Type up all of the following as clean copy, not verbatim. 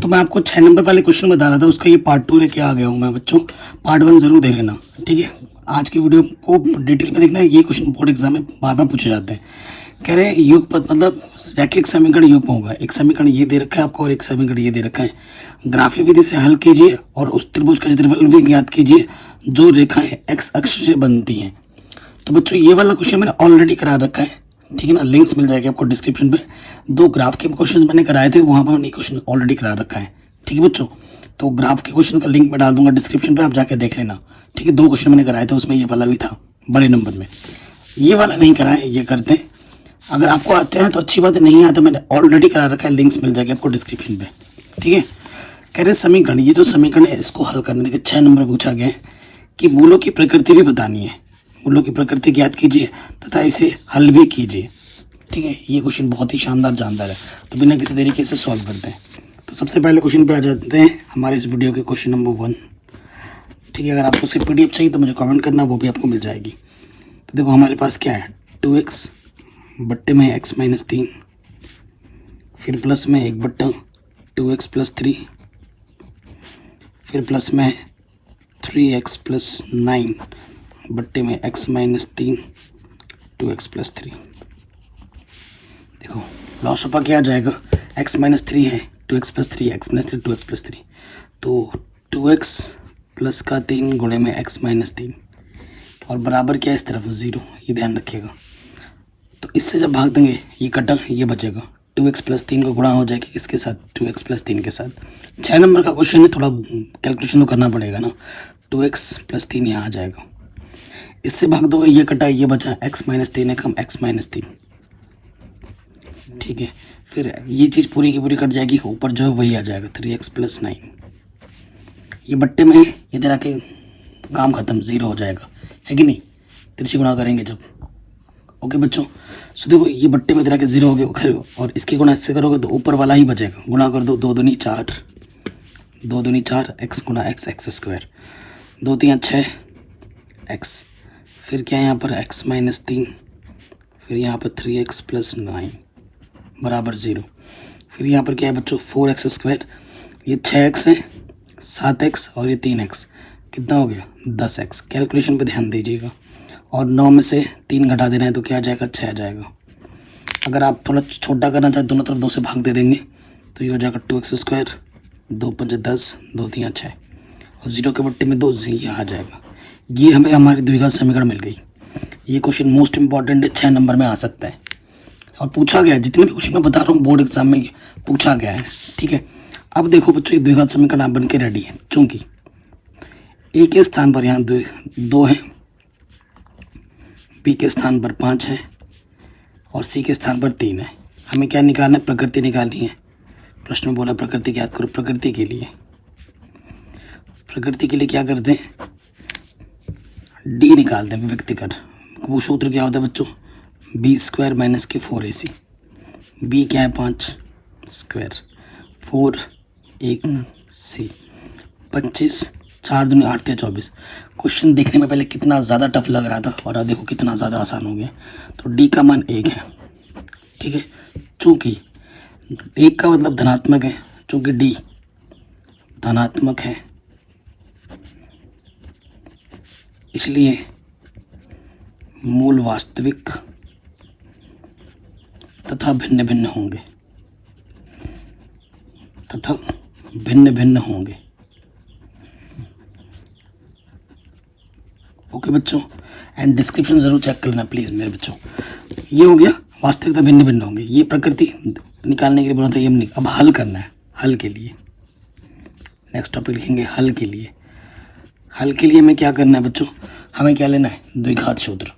तो मैं आपको 6 नंबर वाले क्वेश्चन बता रहा था, उसका ये पार्ट 2 लेके आ गया हूँ मैं बच्चों। पार्ट 1 जरूर देख लेना, ठीक है। आज की वीडियो को डिटेल में देखना है। ये क्वेश्चन बोर्ड एग्जाम में बार बार पूछे जाते हैं। कह रहे हैं युगपथ मतलब रैखिक समीकरण युग्म होगा। एक समीकरण ये दे रखा है आपको और एक समीकरण ये दे रखा है। ग्राफीय विधि से हल कीजिए और उस त्रिभुज का क्षेत्रफल भी ज्ञात कीजिए जो रेखाएं एक्स अक्ष से बनती हैं। तो बच्चों ये वाला क्वेश्चन मैंने ऑलरेडी करा रखा है, ठीक है ना। लिंक्स मिल जाएगी आपको डिस्क्रिप्शन पे। 2 ग्राफ के क्वेश्चन मैंने कराए थे, वहाँ पर मैंने क्वेश्चन ऑलरेडी करा रखा है, ठीक है बच्चों। तो ग्राफ के क्वेश्चन का लिंक मैं डाल दूंगा डिस्क्रिप्शन पे, आप जाके देख लेना, ठीक है। 2 क्वेश्चन मैंने कराए थे, उसमें ये वाला भी था बड़े नंबर में। ये वाला नहीं कराए, ये करते हैं। अगर आपको आते हैं तो अच्छी बात है, नहीं आता मैंने ऑलरेडी करा रखा है, लिंक्स मिल जाएगी आपको डिस्क्रिप्शन पे, ठीक है। कह रहे समीकरण, ये जो समीकरण है इसको हल करने के 6 नंबर पूछा गया है कि मूलों की प्रकृति भी बतानी है। मूलों की प्रकृति ज्ञात कीजिए तथा इसे हल भी कीजिए, ठीक है। ये क्वेश्चन बहुत ही शानदार जानदार है, तो बिना किसी तरीके से सॉल्व करते हैं। तो सबसे पहले क्वेश्चन पे आ जाते हैं हमारे इस वीडियो के क्वेश्चन नंबर 1, ठीक है। अगर आपको उसकी PDF चाहिए तो मुझे कमेंट करना, वो भी आपको मिल जाएगी। तो देखो हमारे पास क्या है, 2x बट्टे में x - 3, फिर प्लस में 1 बट्टा 2x + 3, फिर प्लस में 3x + 9 बट्टे में x - 3 2x + 3। देखो लॉस ऑफ क्या आ जाएगा, x - 3 है 2x + 3, x - 3 2x + 3, तो 2x प्लस का 3 गुणे में x - 3 और बराबर क्या है इस तरफ 0, ये ध्यान रखिएगा। तो इससे जब भाग देंगे ये कटा, ये बचेगा 2x + 3 का गुणा हो जाएगा किसके साथ, 2x + 3 के साथ। 6 नंबर का क्वेश्चन है, थोड़ा कैलकुलेशन तो करना पड़ेगा ना। 2x + 3 यहाँ आ जाएगा, इससे भाग दो, ये कटा ये बचा, x - 3 है कम x - 3, ठीक है। फिर ये चीज़ पूरी की पूरी कट जाएगी, ऊपर जो है वही आ जाएगा 3x + 9। ये बट्टे में इधर आके काम खत्म, 0 हो जाएगा, है कि नहीं। तिरछी गुणा करेंगे जब, ओके बच्चों। सो देखो ये बट्टे में इधर आके 0 हो गया, और इसके गुणा इससे करोगे तो ऊपर वाला ही बचेगा। गुणा कर दो, 2 दूनी 4, 2 दूनी 4, x गुणा x x², 2 3 6 x, फिर क्या है यहाँ पर x - 3, फिर यहाँ पर 3x + 9 बराबर 0। फिर यहाँ पर क्या है बच्चों 4x², ये 6x है, 7x और ये 3x, कितना हो गया 10x। कैलकुलेशन पे ध्यान दीजिएगा। और 9 में से 3 घटा देना है तो क्या आ जाएगा 6 आ जाएगा। अगर आप थोड़ा छोटा करना चाहें दोनों तरफ 2 से भाग दे देंगे तो ये हो जाएगा 2x², 2 5 10, 2 3 6 और 0 के बट्टे में 2, ये आ जाएगा। ये हमें हमारी द्विघात समीकरण मिल गई। ये क्वेश्चन मोस्ट इंपॉर्टेंट है, 6 नंबर में आ सकता है और पूछा गया है। जितने भी क्वेश्चन मैं बता रहा हूँ बोर्ड एग्जाम में पूछा गया है, ठीक है। अब देखो बच्चों ये द्विघात समीकरण आप बन के रेडी है, चूंकि ए के स्थान पर यहाँ 2 है, बी के स्थान पर 5 है और सी के स्थान पर 3 है। हमें क्या निकालना है, प्रकृति निकालनी है। प्रश्न में बोला प्रकृति ज्ञात करो। प्रकृति के लिए क्या करते हैं, डी निकालते हैं व्यक्तिगत। वो सूत्र क्या होता है बच्चों, b² - (4ac). b क्या है 5 स्क्वायर, 4 1c, 25 4 दूनी 8 × 24। क्वेश्चन देखने में पहले कितना ज़्यादा टफ लग रहा था और अब देखो कितना ज़्यादा आसान हो गया। तो d का मान 1 है, ठीक है। चूँकि 1 का मतलब धनात्मक है, चूँकि d धनात्मक है इसलिए मूल वास्तविक तथा भिन्न भिन्न होंगे, ओके बच्चों। एंड डिस्क्रिप्शन ज़रूर चेक कर लेना प्लीज़ मेरे बच्चों। ये हो गया वास्तविकता भिन्न भिन्न होंगे, ये प्रकृति निकालने के लिए बोला था, ये अब हल करना है। हल के लिए नेक्स्ट टॉपिक लिखेंगे, हल के लिए हमें क्या करना है बच्चों, हमें क्या लेना है, द्विघात सूत्र,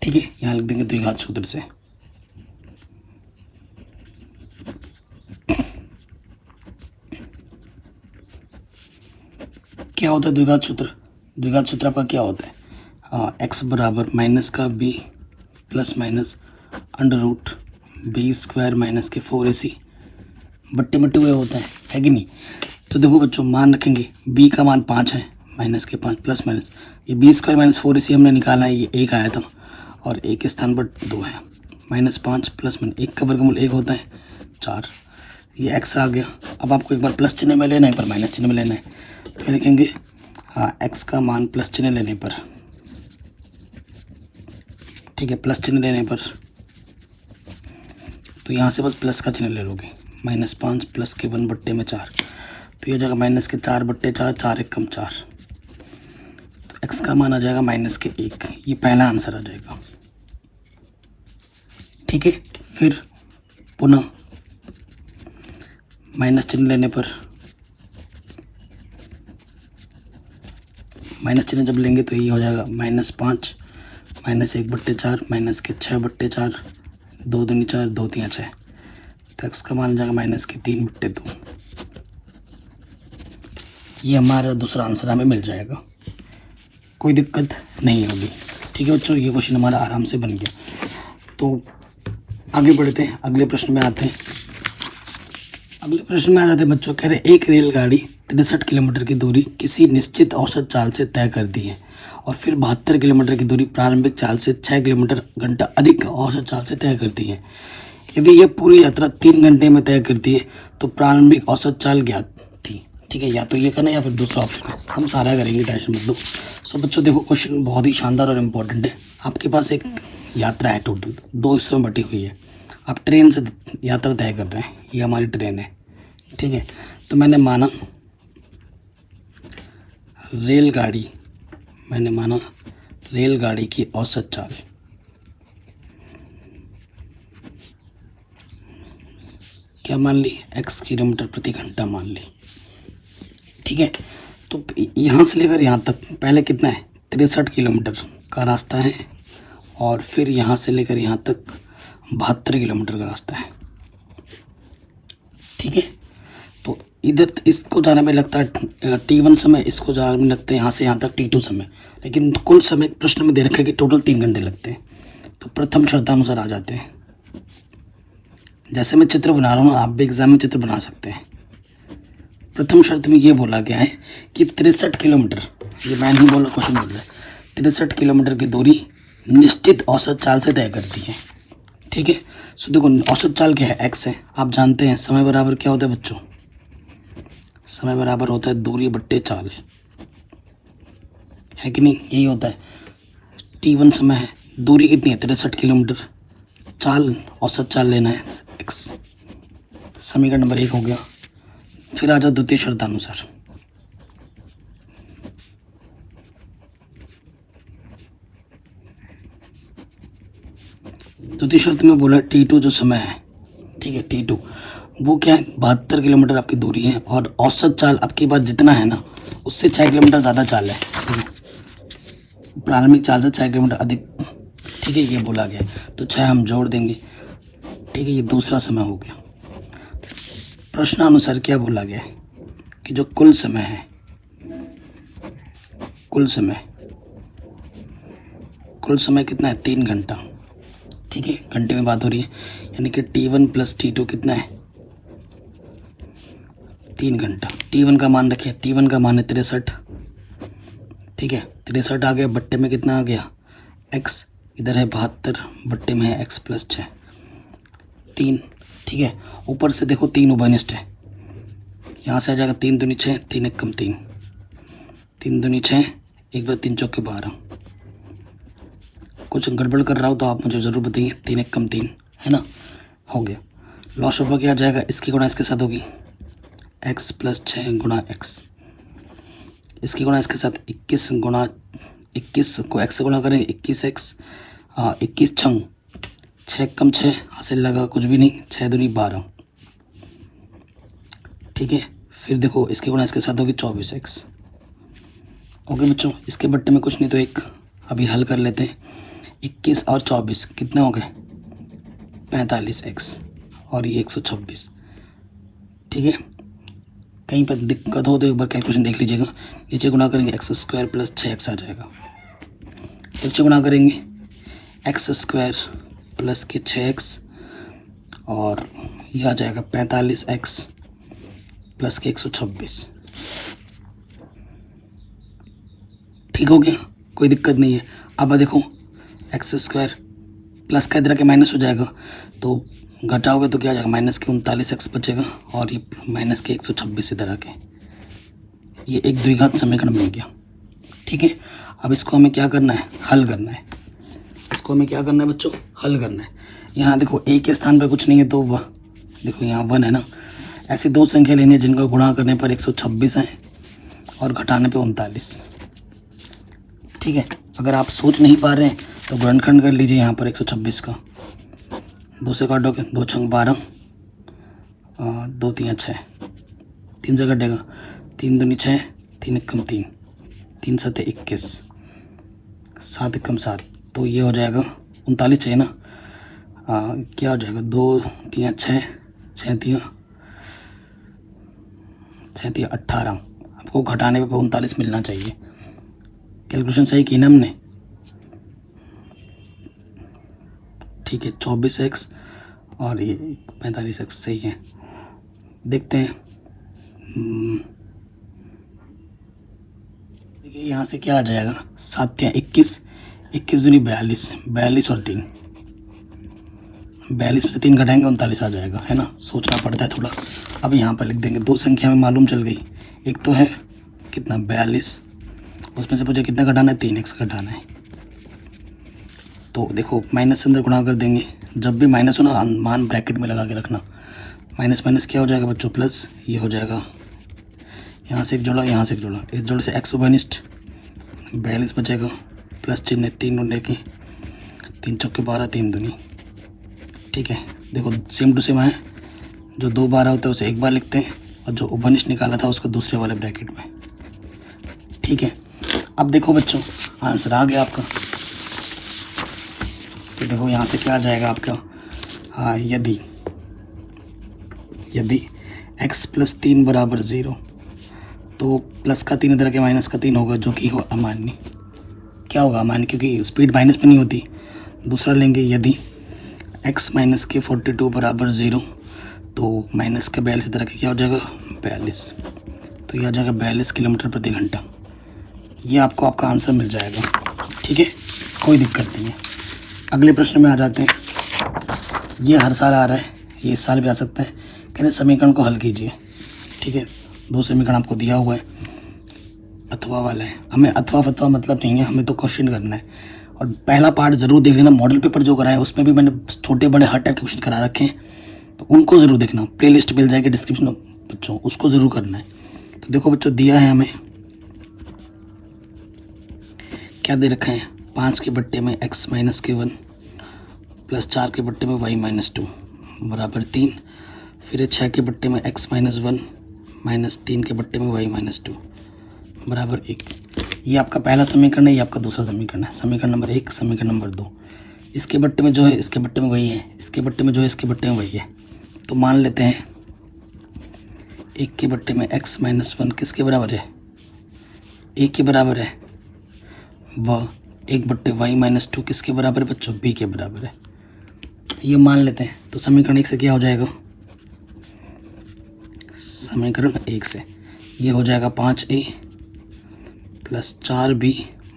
ठीक है। यहाँ लिख देंगे द्विघात सूत्र से। क्या होता है द्विघात सूत्र, द्विघात सूत्र आपका क्या होता है, x बराबर -b + √b² - (4ac) बट्टे में 2a होता है कि नहीं। तो देखो बच्चों मान रखेंगे, b का मान 5 है, -5 +- ये b² - 4ac हमने निकाला है, ये 1 आया था और 1 के स्थान पर 2 है, -5 + 1 का वर्गमूल 1 होता है 4, ये x आ गया अब आपको एक बार प्लस चिन्ह में लेना है, एक बार माइनस चिन्ह में लेना है। तो क्या लिखेंगे, हाँ x का मान प्लस चिन्ह लेने पर, ठीक है, प्लस चिन्ह लेने पर तो यहाँ से बस प्लस का चिन्ह ले लोगे, -5 प्लस के 1/4, तो ये हो जाएगा -4/4, 4 1 कम 4, तो x का मान आ जाएगा -1। ये पहला आंसर आ जाएगा, ठीक है। फिर पुनः माइनस चिन्ह लेने पर, माइनस चिन्ह जब लेंगे तो ये हो जाएगा -5 -1/4 -6/4, 2 दूनी 4, 2 3 6, तो x का मान आ जाएगा -3/2। ये हमारा दूसरा आंसर हमें मिल जाएगा, कोई दिक्कत नहीं होगी, ठीक है बच्चों। ये क्वेश्चन हमारा आराम से बन गया। तो आगे बढ़ते हैं, अगले प्रश्न में आते हैं। अगले प्रश्न में आ जाते हैं बच्चों। कह रहे एक रेलगाड़ी 63 किलोमीटर की दूरी किसी निश्चित औसत चाल से तय करती है और फिर 72 किलोमीटर की दूरी प्रारंभिक चाल से 6 किलोमीटर घंटा अधिक औसत चाल से तय करती है। यदि यह पूरी यात्रा 3 घंटे में तय करती है तो प्रारंभिक औसत चाल ज्ञात थी, ठीक है। या तो ये करना या फिर दूसरा ऑप्शन है, हम सारा करेंगे, टेंशन मत लो। सो बच्चों देखो, क्वेश्चन बहुत ही शानदार और इम्पोर्टेंट है। आपके पास एक यात्रा है, टोटल 2 हिस्सों में बटी हुई है। आप ट्रेन से यात्रा तय कर रहे हैं, ये हमारी ट्रेन है, ठीक है। तो मैंने माना रेलगाड़ी की औसत चाल, क्या मान ली, x किलोमीटर प्रति घंटा मान ली, ठीक है। तो यहाँ से लेकर यहाँ तक पहले कितना है, 63 किलोमीटर का रास्ता है और फिर यहाँ से लेकर यहाँ तक 72 किलोमीटर का रास्ता है, ठीक है। तो इधर इसको जाने में लगता है T1 समय, इसको जाने में लगता है यहाँ से यहाँ तक T2 समय, लेकिन कुल समय प्रश्न में दे रखा है कि टोटल 3 घंटे लगते हैं। तो प्रथम शर्तानुसार आ जाते हैं। जैसे मैं चित्र बना रहा हूँ, आप भी एग्जाम में चित्र बना सकते हैं। प्रथम शर्त में ये बोला गया है कि 63 किलोमीटर, ये मैं नहीं बोल रहा, क्वेश्चन बोल रहा है, 63 किलोमीटर की दूरी निश्चित औसत चाल से तय करती है, ठीक है। सो देखो, औसत चाल क्या है, x है। आप जानते हैं समय बराबर क्या होता है बच्चों, समय बराबर होता है दूरी बट्टे चाल, है कि नहीं, यही होता है। T1 समय है, दूरी कितनी है 63 किलोमीटर, चाल औसत चाल लेना है x, समीकरण नंबर 1 हो गया। फिर आ जाओ द्वितीय शर्तानुसार। द्वितीय शर्त में बोला T2 जो समय है, ठीक है, T2 वो क्या है, 72 किलोमीटर आपकी दूरी है और औसत चाल आपकी बार जितना है ना उससे 6 किलोमीटर ज़्यादा चाल है, ठीक है, प्रारंभिक चाल से 6 किलोमीटर अधिक, ठीक है, ये बोला गया। तो 6 हम जोड़ देंगे, ठीक है। ये दूसरा समय हो गया। प्रश्नानुसार क्या बोला गया है कि जो कुल समय है, कुल समय कितना है, 3 घंटा, ठीक है, घंटे में बात हो रही है, यानी कि T1 + T2 कितना है, 3 घंटा। T1 का मान रखिए, T1 का मान है 63, ठीक है, 63 आ गया, बट्टे में कितना आ गया x, इधर है 72, बट्टे में है x + 6, 3, ठीक है। ऊपर से देखो 3 उभयनिष्ठ है, यहाँ से आ जाएगा 3 दूनी 6, 3 1 कम 3, 3 दूनी 6, 1 + 3 = 12। कुछ गड़बड़ कर रहा हो तो आप मुझे ज़रूर बताइए। 3 1 कम 3 है ना, हो गया। लॉस ऑफ क्या आ जाएगा, इसकी गुणा इसके साथ होगी, x + 6 गुणा x, इसकी गुणा इसके साथ 21 गुणा 21 को x से गुणा करें, 21x, 21 छंग 6 कम 6, हासिल लगा कुछ भी नहीं, 6 दूनी 12, ठीक है। फिर देखो इसकी गुणा इसके साथ होगी 24x। ओके बच्चों, इसके बट्टे में कुछ नहीं तो एक अभी हल कर लेते हैं। 21 और 24 कितने हो गए, 45x और ये 126, ठीक है। कहीं पर दिक्कत हो तो एक बार कैलकुलेशन देख लीजिएगा। नीचे गुणा करेंगे x² + 6x आ जाएगा, नीचे गुणा करेंगे x² + के 6x और यह आ जाएगा 45x + के 126, ठीक हो गया, कोई दिक्कत नहीं है। अब देखो x² प्लस का इधर के माइनस हो जाएगा, तो घटाओगे तो क्या आ जाएगा, माइनस के 39x बचेगा और ये माइनस के 126 इधर आके, ये एक द्विघात समीकरण बन गया। ठीक है, अब इसको हमें क्या करना है, हल करना है। इसको हमें क्या करना है बच्चों, हल करना है। यहाँ देखो a के स्थान पर कुछ नहीं है तो वह देखो यहाँ 1 है ना। ऐसी दो संख्या लेनी है जिनका गुणा करने पर 126 है और घटाने पे 39। ठीक है, अगर आप सोच नहीं पा रहे हैं तो गुणनखंड कर लीजिए यहाँ पर 126 का। 2 से काटोगे, 2 छंग 12, 2 3 6, 3 से कटेगा, 3 दूनी 6, 3 एकम 3, 3 7 21, 7 एकम 7, तो ये हो जाएगा 39 चाहिए ना। क्या हो जाएगा, 2 3 6, 6 3 18, आपको घटाने पे 39 मिलना चाहिए। कैलकुलेशन सही की ना हमने। ठीक है, 24x और ये 45x सही है। देखते हैं, देखिए यहाँ से क्या आ जाएगा, 7 या 21, 21 दूनी 42, 42 और 3, 42 में से 3 घटाएंगे 39 आ जाएगा, है ना। सोचना पड़ता है थोड़ा। अब यहाँ पर लिख देंगे, दो संख्या में मालूम चल गई। एक तो है कितना 42, उसमें से मुझे कितना घटाना है, 3x घटाना है। तो देखो माइनस से अंदर गुणा कर देंगे, जब भी माइनस हो ना मान ब्रैकेट में लगा के रखना। माइनस माइनस क्या हो जाएगा बच्चों, प्लस, ये हो जाएगा, यहाँ से एक जोड़ा, यहाँ से एक जोड़ा, इस जोड़े से x बनिष्ठ 42 बचेगा, प्लस चिन्ह 3 उड़ने की, 3 चौके 12, 3 दूनी। ठीक है, देखो सेम टू सेम है, जो 2 12 होता है उसे एक बार लिखते हैं और जो उपनिष्ठ निकाला था उसको दूसरे वाले ब्रैकेट में। ठीक है, अब देखो बच्चों आंसर आ गया आपका। तो देखो यहाँ से क्या आ जाएगा आपका, हाँ, यदि x + 3 = 0, तो प्लस का 3 इधर के माइनस का 3 होगा, जो कि हो अमान्य। क्या होगा, अमान्य, क्योंकि स्पीड माइनस में नहीं होती। दूसरा लेंगे, यदि x - के 42 = 0, तो माइनस का 42 इधर के क्या हो जाएगा, 42, तो यह आ जाएगा 42 किलोमीटर प्रति घंटा। ये आपको आपका आंसर मिल जाएगा। ठीक है, कोई दिक्कत नहीं है। अगले प्रश्न में आ जाते हैं। ये हर साल आ रहा है, ये इस साल भी आ सकता है। कह रहे समीकरण को हल कीजिए। ठीक है, 2 समीकरण आपको दिया हुआ है, अथवा वाला है। हमें अथवा फथवा मतलब नहीं है, हमें तो क्वेश्चन करना है। और पहला पार्ट ज़रूर देख लेना, मॉडल पेपर जो कराए उसमें भी मैंने छोटे बड़े हर टाइप के क्वेश्चन करा रखे हैं, तो उनको ज़रूर देखना। प्लेलिस्ट मिल जाएगी डिस्क्रिप्शन में बच्चों, उसको ज़रूर करना है। तो देखो बच्चों, दिया है हमें क्या दे रखा है, 5 के बट्टे में x - के 1 प्लस 4 के बट्टे में y - 2 बराबर 3, फिर 6 के बट्टे में x - 1 माइनस 3 के बट्टे में y - 2 बराबर 1। ये आपका पहला समीकरण है, ये आपका दूसरा समीकरण है। समीकरण नंबर 1, समीकरण नंबर 2। इसके बट्टे में जो है इसके बट्टे में वही है, इसके बट्टे में जो है इसके बट्टे में वही है। तो मान लेते हैं 1 के बट्टे में x - 1 किसके बराबर है, 1 के बराबर है, वह 1 बट्टे y - 2 किसके बराबर है बच्चों, b के बराबर है। ये मान लेते हैं। तो समीकरण 1 से क्या हो जाएगा, समीकरण 1 से ये हो जाएगा 5a प्लस 4b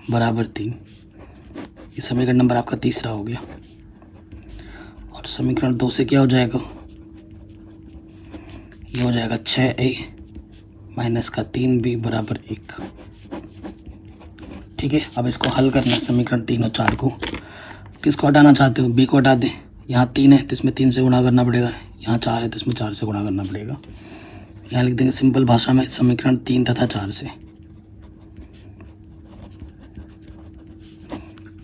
बराबर 3। ये समीकरण नंबर आपका तीसरा हो गया। और समीकरण 2 से क्या हो जाएगा, ये हो जाएगा 6a माइनस का 3b बराबर 1। ठीक है, अब इसको हल करना है, समीकरण 3 और 4 को। किसको हटाना चाहते हो, b को हटा दें। यहाँ 3 है तो इसमें 3 से गुणा करना पड़ेगा, यहाँ 4 है तो इसमें 4 से गुणा करना पड़ेगा। यहाँ लिख देंगे सिंपल भाषा में समीकरण 3 तथा 4 से।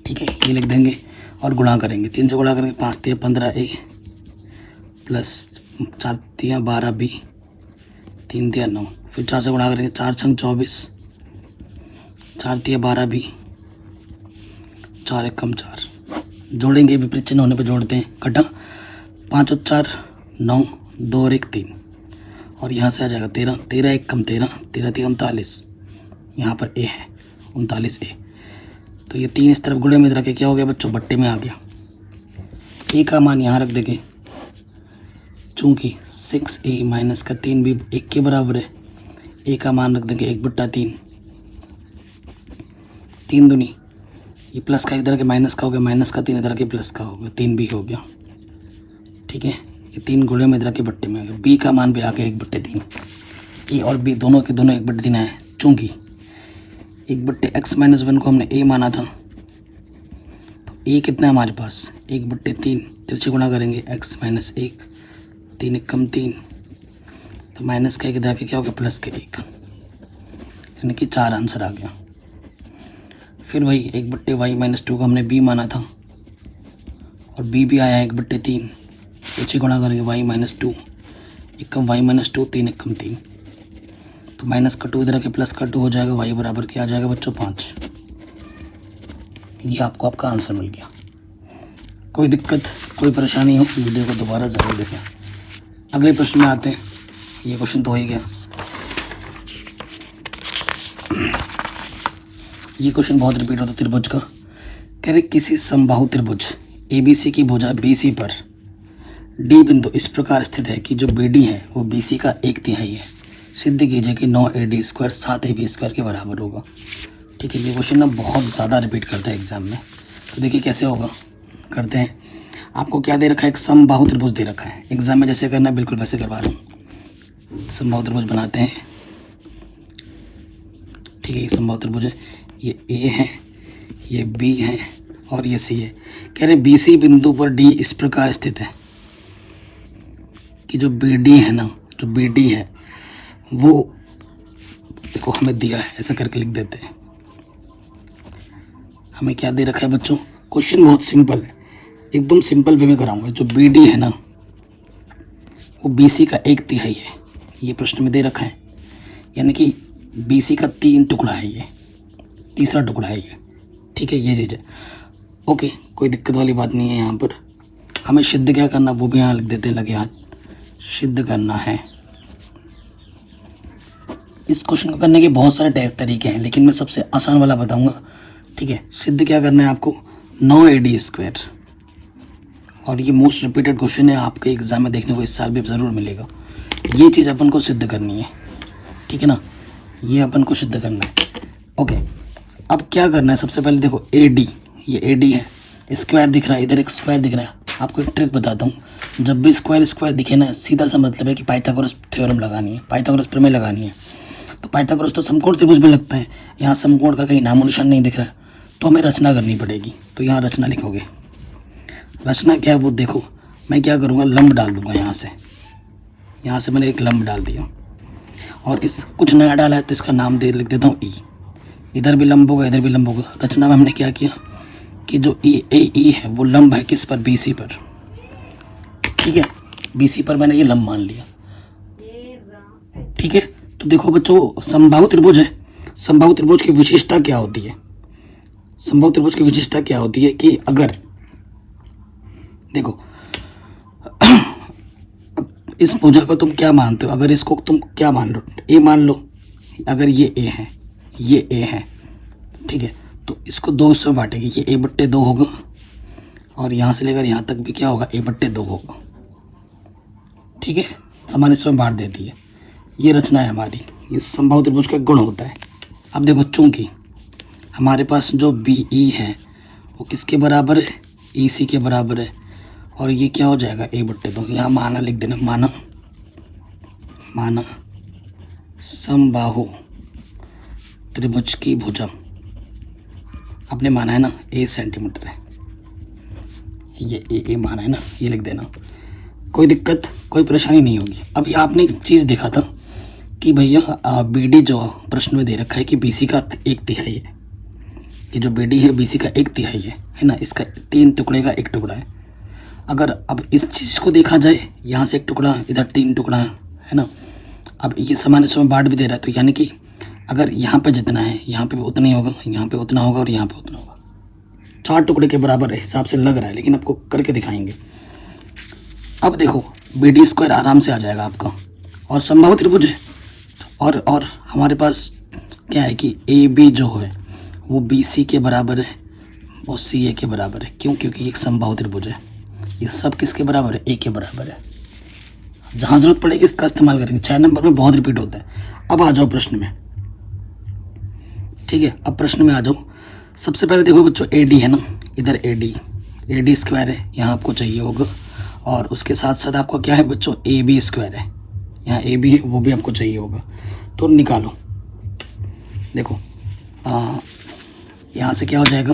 ठीक है, ये लिख देंगे और गुणा करेंगे। 3 से गुणा करेंगे, 5 3 15a प्लस 4 3 12b, 3 3 9, फिर 4 से गुणा करेंगे, 4 6 24, 4 3 12b, 4 1 4। जोड़ेंगे, विपरीत चिन्ह होने पर जोड़ते हैं, कटा 5 और 4 9, 2 और 1 3, और यहाँ से आ जाएगा 13, 13 1 13, 13 3 39, यहाँ पर a है 39a। तो ये 3 इस तरफ गुणे में रखे क्या हो गया बच्चों, बट्टे में आ गया। a का मान यहाँ रख देंगे, चूँकि 6a माइनस का 3b 1 के बराबर है। a का मान रख देंगे 1/3, 3 दूनी, ये प्लस का इधर के माइनस का हो गया, माइनस का 3 इधर के प्लस का हो गया, 3b हो गया। ठीक है, ये 3 गुणे में इधर के बट्टे में आ गए। बी का मान भी आ गया 1/3। ए और बी दोनों के दोनों 1/3 आए। चूँकि 1/(x-1) को हमने ए माना था, तो ए कितना है हमारे पास 1/3। तिरछे गुणा करेंगे x - 1, 3 एकम 3, तो माइनस का 1 इधर के क्या हो गया प्लस के 1, यानी कि 4 आंसर आ गया। फिर वही 1/y-2 को हमने b माना था और b भी आया 1/3। तिरछे गुणा करेंगे y-2, एकम y-2, 3 एकम 3, तो माइनस का 2 इधर के प्लस का 2 हो जाएगा। y बराबर क्या आ जाएगा बच्चों 5। ये आपको आपका आंसर मिल गया। कोई दिक्कत कोई परेशानी हो वीडियो को दोबारा ज़रूर देखें। अगले प्रश्न में आते हैं। ये क्वेश्चन तो हो ही गया। ये क्वेश्चन बहुत रिपीट होता है त्रिभुज का। कह रहे किसी समबाहु त्रिभुज ABC की भुजा BC पर D बिंदु इस प्रकार स्थित है कि जो BD है वो BC का 1/3 है। सिद्ध कीजिए कि 9AD स्क्वायर 7AB स्क्वायर के बराबर होगा। ठीक है, ये क्वेश्चन ना बहुत ज़्यादा रिपीट करता है एग्जाम में। तो देखिए कैसे होगा, करते हैं। आपको क्या दे रखा है, एक समबाहु त्रिभुज दे रखा है। एग्जाम में जैसे करना है बिल्कुल वैसे करवा रहा हूँ। समबाहु त्रिभुज बनाते हैं। ठीक है, ये समबाहु त्रिभुज है, ये A है, ये B है और ये C है। कह रहे BC बिंदु पर D इस प्रकार स्थित है कि जो BD है ना, जो BD है वो देखो हमें दिया है, ऐसा करके लिख देते हैं। हमें क्या दे रखा है बच्चों, क्वेश्चन बहुत सिंपल है, एकदम सिंपल वे में कराऊंगा। जो BD है ना वो BC का 1/3 है। ये प्रश्न में दे रखा है, यानी कि BC का 3 टुकड़ा है, ये तीसरा टुकड़ा है ये। ठीक है, ये चीज़ है। ओके, कोई दिक्कत वाली बात नहीं है। यहाँ पर हमें सिद्ध क्या करना वो भी यहाँ लिख देते हैं, लगे हाथ। सिद्ध करना है। इस क्वेश्चन को करने के बहुत सारे तरीके हैं, लेकिन मैं सबसे आसान वाला बताऊंगा। ठीक है, सिद्ध क्या करना है आपको, 9AD स्क्वायर। और ये मोस्ट रिपीटेड क्वेश्चन है, आपके एग्जाम में देखने को इस साल भी ज़रूर मिलेगा। ये चीज़ अपन को सिद्ध करनी है। ठीक है ना, ये अपन को सिद्ध करना है। ओके, अब क्या करना है, सबसे पहले देखो AD, ये AD है, स्क्वायर दिख रहा है, इधर एक स्क्वायर दिख रहा है। आपको एक ट्रिक बताता हूँ, जब भी स्क्वायर दिखे ना, सीधा सा मतलब है कि पाइथागोरस थ्योरम लगानी है, पाइथागोरस प्रमेय लगानी है। तो पाइथागोरस तो समकोण त्रिभुज में लगता है, यहाँ समकोण का कहीं नामो निशान नहीं दिख रहा है, तो हमें रचना करनी पड़ेगी। तो यहाँ रचना लिखोगे। रचना क्या है वो देखो, मैं क्या करूँगा, लंब डाल दूंगा। यहाँ से मैंने एक लंब डाल दिया और इस कुछ नया डाला है तो इसका नाम लिख देता हूँ E। इधर भी लंब होगा, इधर भी लंब होगा। रचना में हमने क्या किया कि जो E है वो लंब है किस पर, BC पर। ठीक है, BC पर मैंने ये लंब मान लिया। ठीक है, तो देखो बच्चों, समबाहु त्रिभुज है। समबाहु त्रिभुज की विशेषता क्या होती है, समबाहु त्रिभुज की विशेषता क्या होती है कि अगर देखो इस भुजा को तुम क्या मानते हो, अगर इसको तुम क्या मान लो, A मान लो। अगर ये A है, ये A है, ठीक है, तो इसको 2 से बांटेंगे, ये A/2 होगा और यहाँ से लेकर यहाँ तक भी क्या होगा, A/2 होगा। ठीक है, समान हिस्सों में बांट देती है। ये रचना है हमारी, ये समबाहु त्रिभुज का गुण होता है। अब देखो, चूंकि हमारे पास जो BE है वो किसके बराबर है, EC के बराबर है, और ये क्या हो जाएगा, A/2। यहाँ माना लिख देना, माना समबाहु त्रिभुज की भुजा, आपने माना है ना A सेंटीमीटर है, ये A माना है ना, ये लिख देना। कोई दिक्कत कोई परेशानी नहीं होगी। अभी आपने एक चीज़ देखा था कि भैया BD जो प्रश्न में दे रखा है कि BC का 1/3 है। ये जो BD है BC का 1/3 है ना, इसका 3 टुकड़े का 1 टुकड़ा है। अगर अब इस चीज़ को देखा जाए, यहाँ से 1 टुकड़ा, इधर 3 टुकड़ा है ना, अब ये समान हिस्सों में बांट भी दे रहा है, तो यानी कि अगर यहाँ पे जितना है यहाँ पे उतना ही होगा, यहाँ पे उतना होगा और यहाँ पे उतना होगा। 4 टुकड़े के बराबर हिसाब से लग रहा है, लेकिन आपको करके दिखाएंगे। अब देखो BD स्क्वायर आराम से आ जाएगा आपका, और समबाहु त्रिभुज है, और हमारे पास क्या है कि AB जो है वो BC के बराबर है और CA के बराबर है। क्यों, क्योंकि एक समबाहु त्रिभुज है। ये सब किसके बराबर है, A के बराबर है। जहाँ ज़रूरत पड़ेगी इसका इस्तेमाल करेंगे। 6 नंबर में बहुत रिपीट होता है। अब आ जाओ प्रश्न में। ठीक है, अब प्रश्न में आ जाओ। सबसे पहले देखो बच्चों, AD है ना, इधर AD स्क्वायर है, यहाँ आपको चाहिए होगा, और उसके साथ साथ आपको क्या है बच्चों, ए बी स्क्वायर है, यहाँ ए बी है वो भी आपको चाहिए होगा, तो निकालो। देखो यहाँ से क्या हो जाएगा,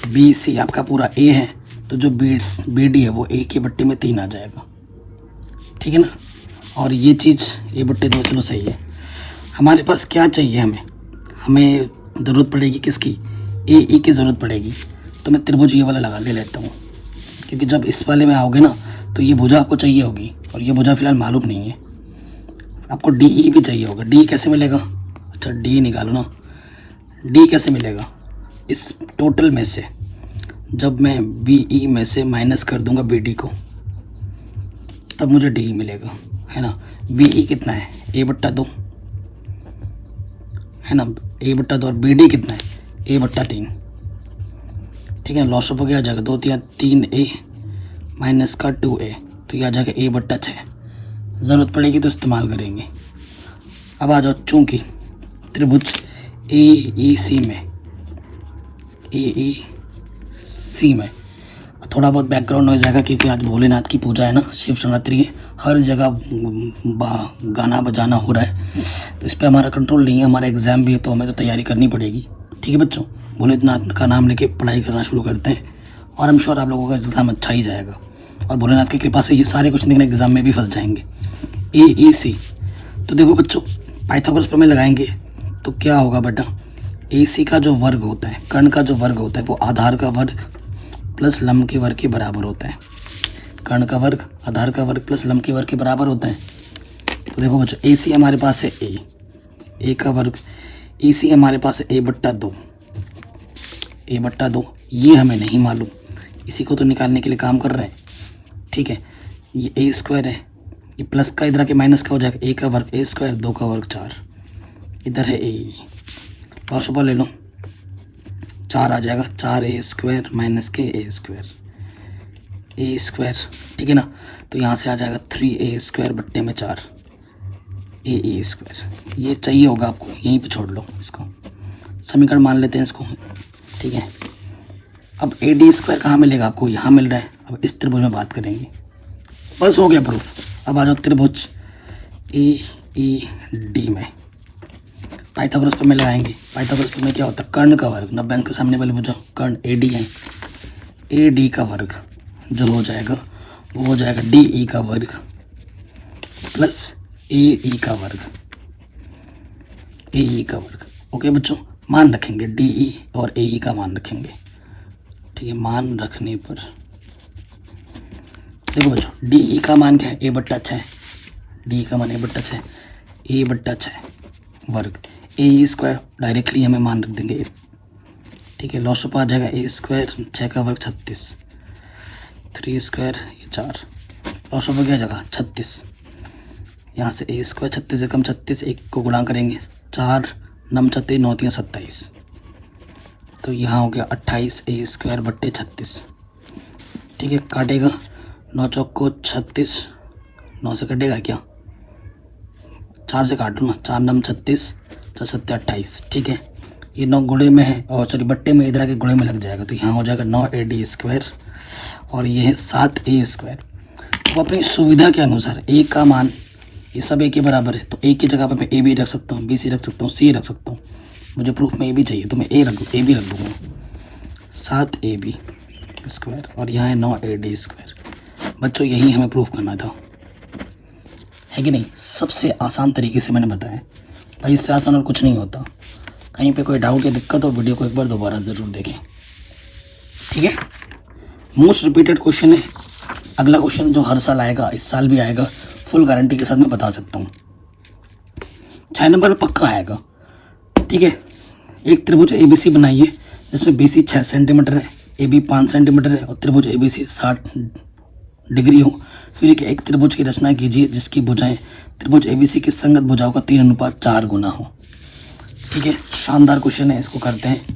बी सी आपका पूरा ए है, तो जो बी डी है वो ए के बट्टे में 3 आ जाएगा, ठीक है ना। और ये चीज़ ए बट्टे 2, चलो सही है। हमारे पास क्या चाहिए, हमें ज़रूरत पड़ेगी किसकी, ए ई की ज़रूरत पड़ेगी। तो मैं त्रिभुज ये वाला ले लेता हूँ, क्योंकि जब इस वाले में आओगे ना तो ये भुजा आपको चाहिए होगी, और ये भुजा फिलहाल मालूम नहीं है आपको। डी ई भी चाहिए होगा, डी कैसे मिलेगा, अच्छा डी निकालो ना, डी कैसे मिलेगा, इस टोटल में से जब मैं बी ई में से माइनस कर दूंगा बी डी को, तब मुझे डी मिलेगा, है ना। बी ई कितना है, ए बट्टा 2 है ना, ए बट्टा 2, और बी डी कितना है, ए बट्टा 3, ठीक है ना। लॉस ऑफ हो गया, आ जाएगा 2 3 3 ए माइनस का 2 ए, तो ये आ जाएगा ए बट्टा 6। ज़रूरत पड़ेगी तो इस्तेमाल करेंगे। अब आ जाओ, चूँकि त्रिभुज ए ई सी में थोड़ा बहुत बैकग्राउंड नॉइज़ आएगा, क्योंकि आज भोलेनाथ की पूजा है ना, शिव शिवरात्रि है, हर जगह गाना बजाना हो रहा है, तो इस पर हमारा कंट्रोल नहीं है। हमारा एग्ज़ाम भी है, तो हमें तो तैयारी करनी पड़ेगी, ठीक है बच्चों। भोलेनाथ का नाम लेके पढ़ाई करना शुरू करते हैं, और आई एम श्योर आप लोगों का एग्ज़ाम अच्छा ही जाएगा, और भोलेनाथ की कृपा से ये सारे क्वेश्चन देखने एग्ज़ाम में भी फंस जाएंगे। ए ई सी, तो देखो बच्चों, पाइथागोरस प्रमेय लगाएंगे तो क्या होगा बेटा, ए सी का जो वर्ग होता है, कर्ण का जो वर्ग होता है, वो आधार का वर्ग प्लस लंब के वर्ग के बराबर होता है। कर्ण का वर्ग आधार का वर्ग प्लस लंब के वर्ग के बराबर होता है। तो देखो बच्चों, ए सी हमारे पास है ए का वर्ग, ए सी हमारे पास है ए बट्टा 2, ये हमें नहीं मालूम, इसी को तो निकालने के लिए काम कर रहे हैं, ठीक है। ये ए स्क्वायर है, ये प्लस का इधर आके माइनस का हो जाएगा, ए का वर्ग ए स्क्वायर, 2 का वर्ग 4, इधर है ए, लॉस ऑफ ले लो, 4 आ जाएगा, 4 ए स्क्वायर माइनस के ए स्क्वायर, ठीक है ना। तो यहाँ से आ जाएगा 3 ए स्क्वायर बट्टे में 4 ए स्क्वायर। ये चाहिए होगा आपको, यहीं पे छोड़ लो इसको, समीकरण मान लेते हैं इसको, ठीक है। अब ए डी स्क्वायर कहाँ मिलेगा आपको, यहाँ मिल रहा है। अब इस त्रिभुज में बात करेंगे, बस हो गया प्रूफ। अब आ जाओ त्रिभुज ए ई डी में, पाइथागोरस प्रमेय लगाएंगे। पाइथागोरस प्रमेय क्या होता है, कर्ण का वर्ग, 90 अंक के सामने वाले भुजा कर्ण ए डी है, ए डी का वर्ग जो हो जाएगा वो हो जाएगा डी ई का वर्ग प्लस ए ई का वर्ग, ओके बच्चों। मान रखेंगे डी ई और ए ई का मान रखेंगे, ठीक है। मान रखने पर देखो बच्चों, डी ई का मान क्या है, ए बट्टा 6, डी का मान ए बट्टा 6, ए बट्टा 6 वर्ग, ए ई स्क्वायर डायरेक्टली हमें मान रख देंगे, ठीक है। लॉस ऑफ आ जाएगा ए स्क्वायर, 6 का वर्ग 36, 3 स्क्वायर ये 4, लॉस ऑफ हो गया जगह 36, यहाँ से ए स्क्वायर 36 से कम 36, 1 को गुणा करेंगे, 4 9 36 9 3 27, तो यहाँ हो गया 28 ए स्क्वायर बट्टे 36, ठीक है। काटेगा 9 चौक को 36, 9 से कटेगा क्या, 4 से काटो ना, 4 9 36, 4 7 28, ठीक है। ये 9 गुणे में है, और सॉरी बट्टे में, इधर आके गुणे में लग जाएगा, तो यहाँ हो जाएगा 9 ए डी स्क्वायर, और ये है 7 ए स्क्वायर। तो अपनी सुविधा के अनुसार ए का मान, ये सब ए के बराबर है, तो ए की जगह पर मैं ए बी रख सकता हूँ, बी सी रख सकता हूँ, सी रख सकता हूँ। मुझे प्रूफ में ए बी चाहिए तो मैं ए बी रख दूँगा, 7 ए बी स्क्वायर, और यहाँ है 9 ए डी स्क्वायर। बच्चों यही हमें प्रूफ करना था, है कि नहीं। सबसे आसान तरीके से मैंने बताया भाई, इससे आसान और कुछ नहीं होता। कहीं पे कोई डाउट या दिक्कत हो, वीडियो को एक बार दोबारा ज़रूर देखें, ठीक है। मोस्ट रिपीटेड क्वेश्चन है, अगला क्वेश्चन जो हर साल आएगा, इस साल भी आएगा, फुल गारंटी के साथ मैं बता सकता हूँ, 6 नंबर में पक्का आएगा, ठीक है। एक त्रिभुज ए बी सी बनाइए, जिसमें बी सी 6 सेंटीमीटर है, ए बी 5 सेंटीमीटर है, और त्रिभुज ए बी सी 60 डिग्री हो। फिर एक त्रिभुज की रचना कीजिए जिसकी भुजाएं त्रिभुज ए बी सी की संगत भुजाओं का 3:4 गुना हो, ठीक है। शानदार क्वेश्चन है, इसको करते हैं।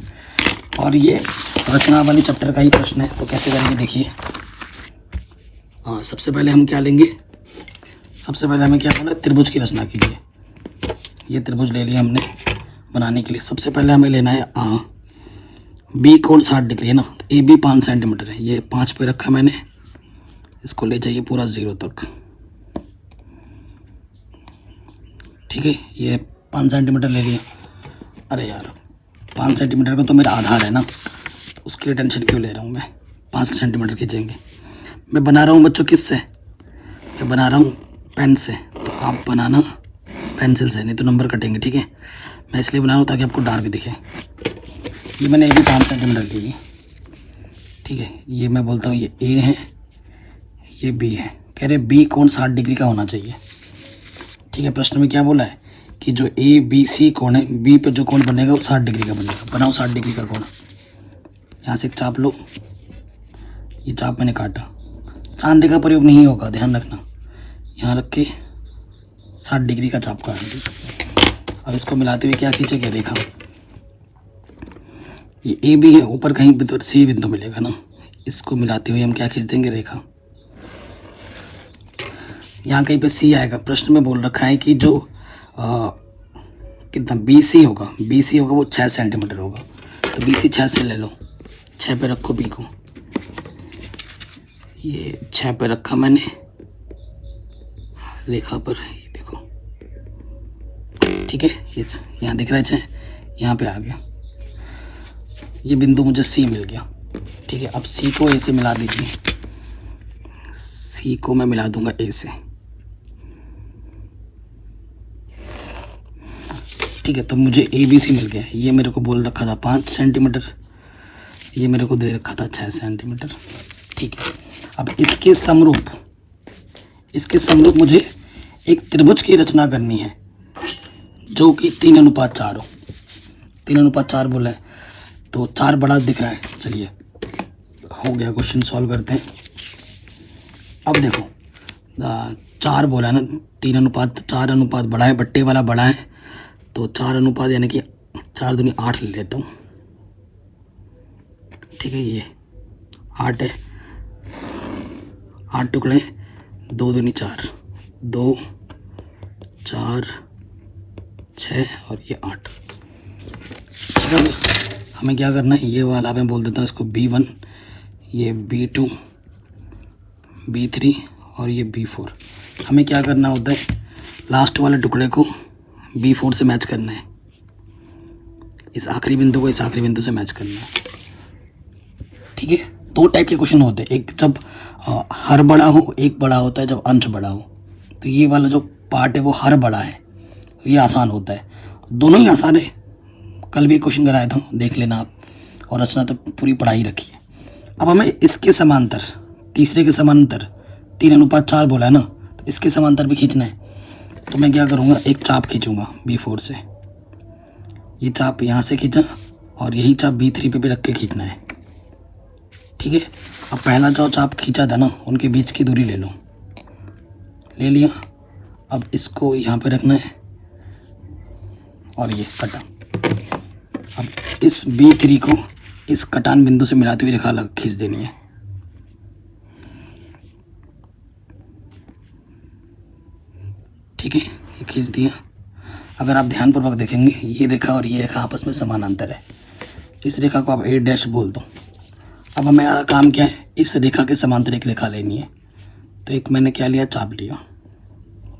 और ये रचना वाली चैप्टर का ही प्रश्न है, तो कैसे करेंगे देखिए। हाँ, सबसे पहले हम क्या लेंगे, सबसे पहले हमें क्या करना है, त्रिभुज की रचना कीजिए। ये त्रिभुज ले लिया हमने बनाने के लिए। सबसे पहले हमें लेना है बी कोण 60 डिग्री है ना, ए बी 5 सेंटीमीटर है, ये 5 पे रखा मैंने, इसको ले जाइए पूरा 0 तक, ठीक है। ये 5 सेंटीमीटर ले लिया। अरे यार 5 सेंटीमीटर का तो मेरा आधार है ना, उसके लिए टेंशन क्यों ले रहा हूँ मैं। 5 सेंटीमीटर खींचेंगे। मैं बना रहा हूँ बच्चों किससे, मैं बना रहा हूँ पेन से, तो आप बनाना पेंसिल से, नहीं तो नंबर कटेंगे, ठीक है। मैं इसलिए बना रहा हूँ ताकि आपको डार्क दिखे। ये मैंने भी 5 सेंटीमीटर ली, ठीक है। ये मैं बोलता हूँ ये ए है, ये बी है। कह रहे बी कोण 60 डिग्री का होना चाहिए, ठीक है। प्रश्न में क्या बोला है कि जो ए बी सी कोण है, बी पर जो कोण बनेगा वो 60 डिग्री का बनेगा। बनाओ 60 डिग्री का कोण। यहाँ से एक चाप लो, ये चाप मैंने काटा। चांदे का प्रयोग नहीं होगा, ध्यान रखना। यहाँ रख के 60 डिग्री का चाप काट दी। अब इसको मिलाते हुए क्या खींचेगा, रेखा। ये ए बी है, ऊपर कहीं बिंदु सी बिंदु मिलेगा ना, इसको मिलाते हुए हम क्या खींच देंगे, रेखा। यहाँ कहीं पे सी आएगा। प्रश्न में बोल रखा है कि जो कितना बी सी होगा वो 6 सेंटीमीटर होगा। तो बी सी 6 से ले लो, 6 पे रखो बी को। ये 6 पे रखा मैंने रेखा पर, ये देखो, ठीक है। ये यहाँ दिख रहा है 6, यहाँ पे आ गया। ये बिंदु मुझे सी मिल गया, ठीक है। अब सी को ए से मिला दीजिए। सी को मैं मिला दूंगा ए से, ठीक है। तो मुझे ए बी सी मिल गया। ये मेरे को बोल रखा था 5 सेंटीमीटर, ये मेरे को दे रखा था 6 सेंटीमीटर, ठीक है। अब इसके समरूप मुझे एक त्रिभुज की रचना करनी है जो कि 3:4 हो। 3:4 बोला है, तो 4 बड़ा दिख रहा है। चलिए हो गया, क्वेश्चन सॉल्व करते हैं। अब देखो 4 बोला है ना, 3:4 अनुपात बड़ा है, बट्टे वाला बड़ा है, तो 4 अनुपात यानी कि 4 दूनी 8 ले लेता हूँ, ठीक है। ये 8 है, 8 टुकड़े, 2 दूनी 4, 2 4 6 और ये 8, ठीक है। हमें क्या करना है, ये वाला मैं बोल देता हूँ इसको B1, ये B2, B3 और ये B4। हमें क्या करना होता है, लास्ट वाले टुकड़े को B4 से मैच करना है, इस आखिरी बिंदु को इस आखिरी बिंदु से मैच करना है, ठीक है। 2 टाइप के क्वेश्चन होते हैं, एक जब हर बड़ा हो, एक बड़ा होता है जब अंश बड़ा हो। तो ये वाला जो पार्ट है वो हर बड़ा है, तो ये आसान होता है। दोनों ही आसान है, कल भी क्वेश्चन कराया था, देख लेना आप, और रचना तो पूरी पढ़ाई रखी है। अब हमें इसके समांतर, तीसरे के समांतर 3:4 बोला है ना, तो इसके समांतर भी खींचना है। तो मैं क्या करूँगा, एक चाप खींचूँगा B4 से, ये चाप यहाँ से खींचा और यही चाप B3 पे भी रख के खींचना है, ठीक है। अब पहला जो चाप खींचा था ना, उनके बीच की दूरी ले लो, ले लिया। अब इसको यहाँ पे रखना है और ये कटा। अब इस B3 को इस कटान बिंदु से मिलाती हुई रेखा अलग खींच देनी है, ठीक है। ये खींच दिया। अगर आप ध्यानपूर्वक देखेंगे, ये रेखा और ये रेखा आपस में समानांतर है। इस रेखा को आप A' बोल दो। अब हमारा काम क्या है, इस रेखा के समांतर एक रेखा लेनी है। तो एक मैंने क्या लिया, चाप लिया,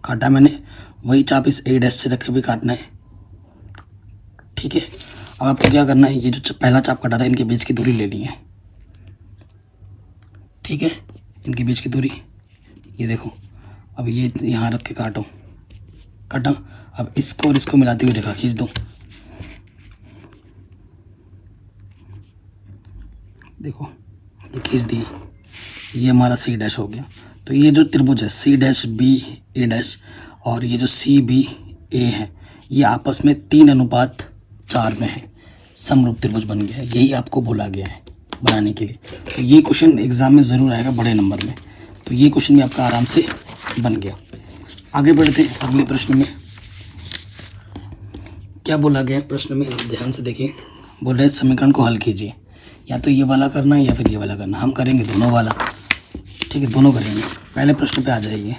काटा मैंने, वही चाप इस A' से रख के भी काटना है, ठीक है। अब आपको क्या करना है, ये जो पहला चाप काटा था इनके बीच की दूरी लेनी है, ठीक है। इनके बीच की दूरी ये देखो। अब ये यहाँ रख के काटो, काटा। अब इसको और इसको मिलाते हुए रेखा खींच दो, देखो ये खींच दिया। ये हमारा C' हो गया। तो ये जो त्रिभुज है C'B A' और ये जो CBA है, ये आपस में 3:4 में है, समरूप त्रिभुज बन गया है। यही आपको बोला गया है बनाने के लिए। तो ये क्वेश्चन एग्जाम में ज़रूर आएगा बड़े नंबर में। तो ये क्वेश्चन भी आपका आराम से बन गया। आगे बढ़ते हैं अगले प्रश्न में। क्या बोला गया प्रश्न में, ध्यान से देखिए। बोल रहे समीकरण को हल कीजिए, या तो ये वाला करना है या फिर ये वाला करना। हम करेंगे दोनों वाला, ठीक है, दोनों करेंगे। पहले प्रश्न पे आ जाइए